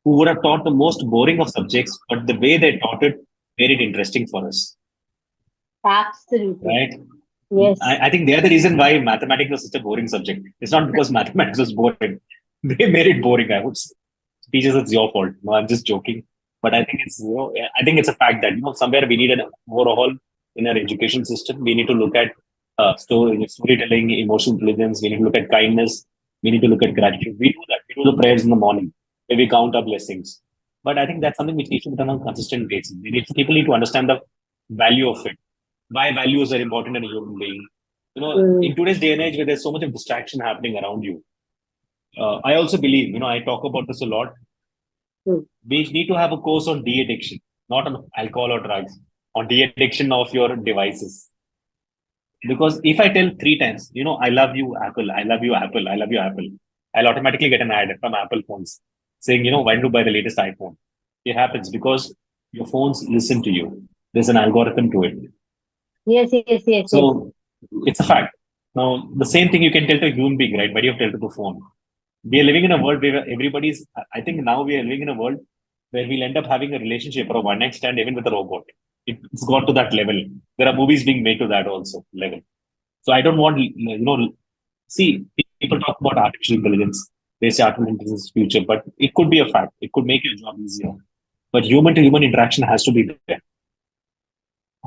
who would have taught the most boring of subjects, but the way they taught it made it interesting for us, Absolutely. right? Yes. I think they're the reason why mathematics was such a boring subject. It's not because mathematics was boring. They made it boring, I would say. Teachers, it's your fault. No, I'm just joking. But I think I think it's a fact that somewhere we need an overhaul in our education system. We need to look at storytelling, emotional intelligence. We need to look at kindness. We need to look at gratitude. We do that. We do the prayers in the morning where we count our blessings. But I think that's something which needs to be done on a consistent basis. People need to understand the value of it, why values are important in a human being. Mm. In today's day and age where there's so much of distraction happening around you, I also believe, I talk about this a lot. Hmm. We need to have a course on de-addiction, not on alcohol or drugs, on de-addiction of your devices. Because if I tell three times, I love you, Apple, I love you, Apple, I love you, Apple, I'll automatically get an ad from Apple phones saying, when to buy the latest iPhone. It happens because your phones listen to you. There's an algorithm to it. Yes, yes, yes, yes. So it's a fact. Now, the same thing you can tell to a human being, right? Why do you have to tell to the phone? We are living in a world where everybody's, I think now we are living in a world where we'll end up having a relationship or a one night stand even with a robot. It's got to that level. There are movies being made to that also level. So I don't want, see, people talk about artificial intelligence. They say artificial intelligence is future, but it could be a fact. It could make your job easier. But human to human interaction has to be there.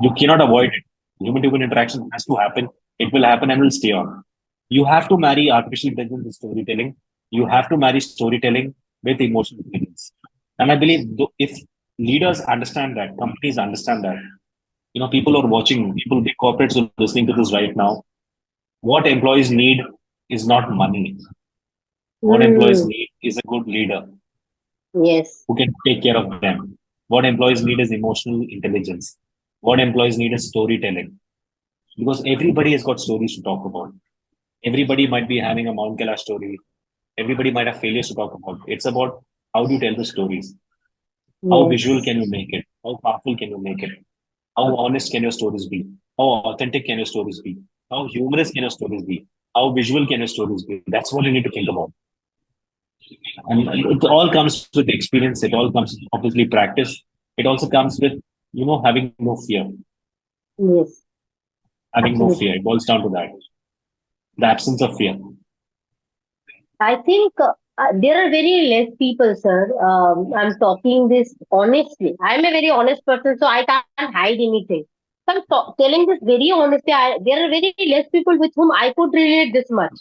You cannot avoid it. Human to human interaction has to happen. It will happen and will stay on. You have to marry artificial intelligence with storytelling. You have to marry storytelling with emotional intelligence. And I believe if leaders understand that, companies understand that, people are watching, people, big corporates are listening to this right now. What employees need is not money. What employees Hmm. need is a good leader Yes. who can take care of them. What employees need is emotional intelligence. What employees need is storytelling. Because everybody has got stories to talk about. Everybody might be having a Mount Kailash story. Everybody might have failures to talk about. It's about how do you tell the stories? How visual Yes. can you make it? How powerful can you make it? How honest can your stories be? How authentic can your stories be? How humorous can your stories be? How visual can your stories be? That's what you need to think about. And it all comes with experience. It all comes with obviously practice. It also comes with, having no fear. Yes. Having no fear. Absolutely. It boils down to that. The absence of fear. I think there are very less people, sir. I'm talking this honestly. I'm a very honest person, so I can't hide anything. So telling this very honestly. There are very less people with whom I could relate this much.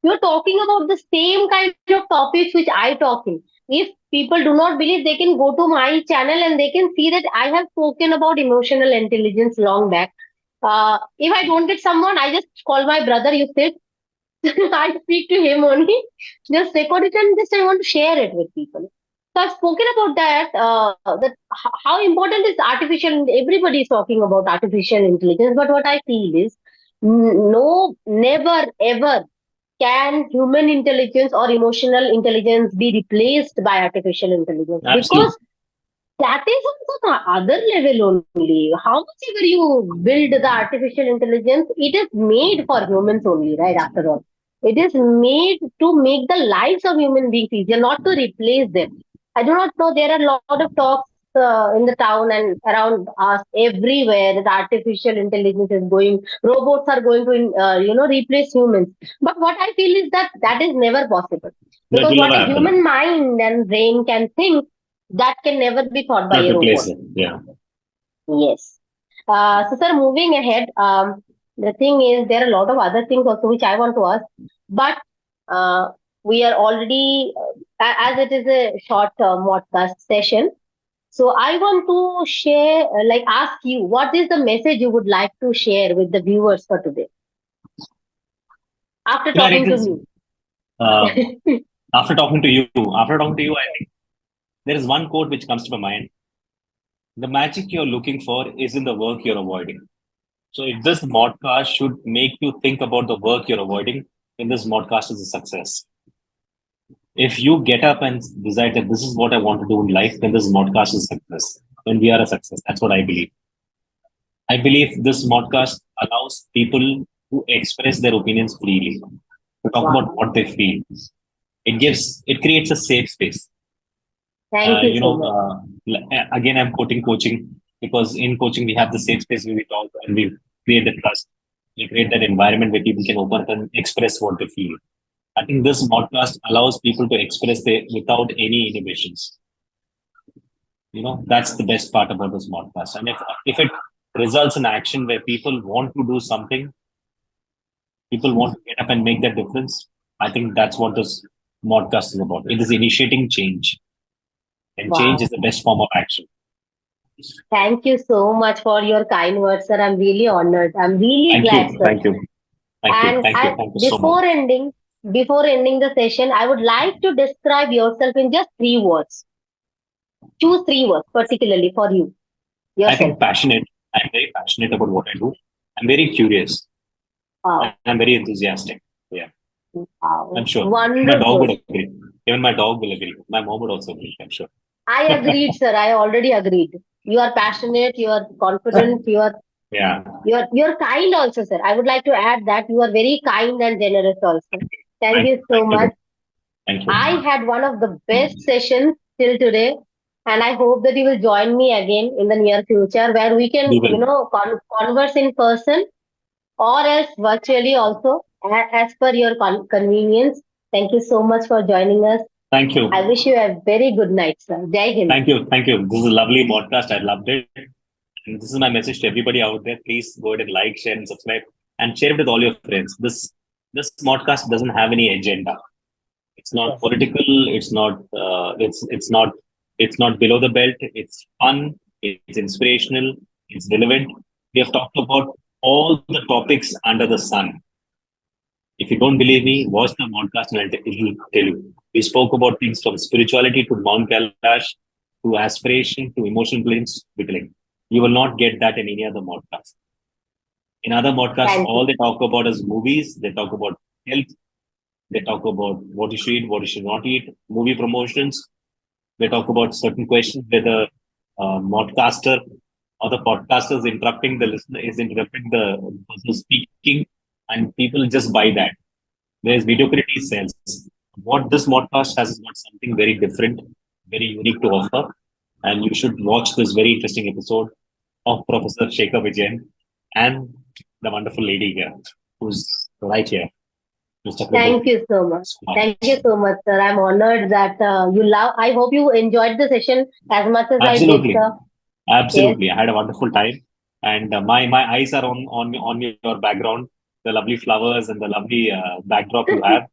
You're talking about the same kind of topics which I talk in. If people do not believe, they can go to my channel and they can see that I have spoken about emotional intelligence long back. If I don't get someone, I just call my brother. You sit, I speak to him only. Just record it and just I want to share it with people. So I've spoken about that. That how important is artificial. Everybody is talking about artificial intelligence, but what I feel is no, never ever can human intelligence or emotional intelligence be replaced by artificial intelligence, Absolutely. because that is on some other level only. How much ever you build the artificial intelligence, it is made for humans only, right? After all, it is made to make the lives of human beings easier, not to replace them. I do not know. There are a lot of talks in the town and around us everywhere that artificial intelligence is going, robots are going to, replace humans. But what I feel is that that is never possible, That because will what never a happen. human mind and brain can think, that can never be thought by Not a replace robot. it. Yeah. Yes. So, sir, moving ahead, the thing is, there are a lot of other things also which I want to ask, but uh, we are already, as it is a short podcast session, so I want to share, ask you, what is the message you would like to share with the viewers for today after Yeah, it talking to is. me? Uh, after talking to you, I think there is one quote which comes to my mind. The magic you're looking for is in the work you're avoiding. So if this modcast should make you think about the work you're avoiding, then this modcast is a success. If you get up and decide that this is what I want to do in life, then this modcast is a success. Then we are a success. That's what I believe. I believe this modcast allows people to express their opinions freely, to talk about Wow. what they feel. It creates a safe space. Thank you so much. Again, I'm quoting coaching because in coaching we have the safe space where we talk and we create the trust. We create that environment where people can open up and express what they feel. I think this podcast allows people to express their without any inhibitions. That's the best part about this podcast. And if it results in action where people want to do something, people want to get up and make that difference. I think that's what this podcast is about. It is initiating change, and change is Wow. the best form of action. Thank you so much for your kind words, sir. I'm really honored. I'm really Thank glad, you. sir. Thank you. Thank you. And Thank you. I, Thank you so much. before ending, before ending the session, I would like to describe yourself in just 3 words. Choose 3 words, particularly for you, I yourself. think passionate. I'm very passionate about what I do. I'm very curious and Wow. I'm very enthusiastic. Yeah, I'm Wow. sure. My dog would Wonderful. agree. Even my dog will agree. My mom would also agree, I'm sure. I agreed, sir. I already agreed. You are passionate, you are confident, Yeah. you're kind also, sir. I would like to add that you are very kind and generous also. Thank Thank you you. so Thank much. you. Thank I you. had one of the best sessions till today, and I hope that you will join me again in the near future where we can, We will. converse in person or else virtually also as per your convenience. Thank you so much for joining us. Thank I you. wish you a very good night, sir. Jai Hind. Thank you. Thank you. This is a lovely podcast. I loved it. And this is my message to everybody out there. Please go ahead and like, share, and subscribe, and share it with all your friends. This podcast doesn't have any agenda. It's not Yes, political. It's not below the belt. It's fun. It's inspirational. It's relevant. We have talked about all the topics under the sun. If you don't believe me, watch the podcast and it will tell you. We spoke about things from spirituality to Mount Kailash to aspiration to emotional planes whittling. You will not get that in any other podcast. In other podcasts, thank you. all they talk about is movies. They talk about health. They talk about what you should eat, what you should not eat, movie promotions. They talk about certain questions where the podcaster or the podcaster is interrupting the listener, is interrupting the person speaking, and people just buy that. Whereas mediocrity sells. What this podcast has is got something very different, very unique to offer. And you should watch this very interesting episode of Professor Shekhar Vijayan and the wonderful lady here, who's right here, Mr. Prabhu. Thank you so much. So much. Thank you so much, sir. I'm honored that you love. I hope you enjoyed the session as much as I did, Absolutely. sir. Yes, Absolutely. I had a wonderful time. And my eyes are on your background, the lovely flowers and the lovely backdrop you have.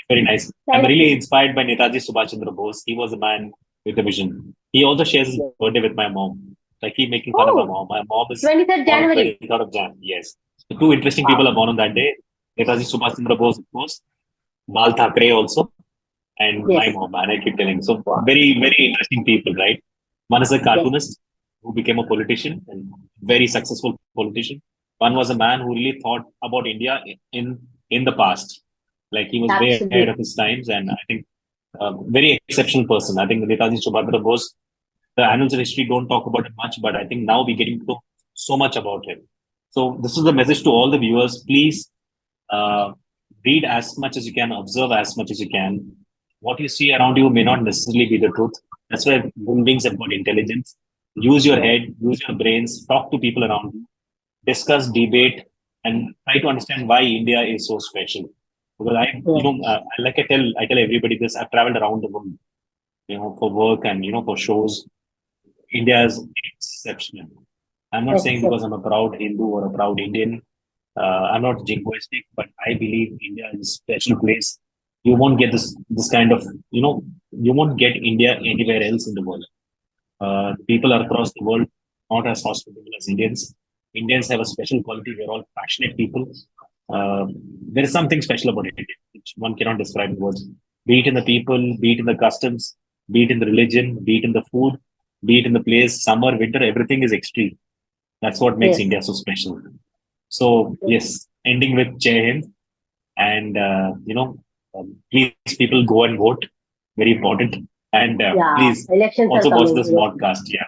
Very nice. I'm thank really you. inspired by Netaji Subhash Chandra Bose. He was a man with a vision. He also shares his Yes. birthday with my mom. I keep making fun of my Oh, mom. My mom is 23rd born on January. 23rd of Jan. Yes. The two interesting people Wow. are born on that day. Netaji Subhash Chandra Bose, of course. Bal Thackeray also. And my Yes. mom. And I keep telling. So Wow. very, very interesting people, right? One is a Yes. cartoonist who became a politician and very successful politician. One was a man who really thought about India in the past. Like he was way ahead of Absolutely. his times, and I think very exceptional person. I think Netaji Subhadra Bose, the annals of history don't talk about it much, but I think now we're getting to know so much about him. So this is the message to all the viewers. Please uh, read as much as you can, observe as much as you can. What you see around you may not necessarily be the truth. That's why human beings have got intelligence. Use your Yes. head, use your brains, talk to people around you, discuss, debate, and try to understand why India is so special. Because Yes. I tell everybody this. I've traveled around the world, for work and for shows. India is exceptional. I'm not saying because I'm Exception. a proud Hindu or a proud Indian. I'm not jingoistic, but I believe India is a special place. You won't get this kind of you won't get India anywhere else in the world. People are across the world not as hospitable as Indians. Indians have a special quality. We're all passionate people. Uh, there is something special about India, which one cannot describe in words. Be it in the people, be it in the customs, be it in the religion, be it in the food, be it in the place, summer, winter, everything is extreme. That's what makes Yes. India so special. So Yes. yes, ending with Jai Hind, and please people go and vote. Very important, and Yeah. please Elections are also watch coming. this Yes. podcast. Yeah,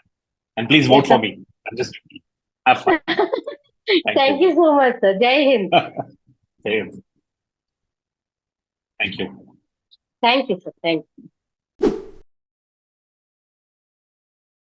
and please vote for Yes. me. I'm just have fun. Thank Thank you you. so much, sir. Jai Hind. Thank you. Thank you, sir. Thank you.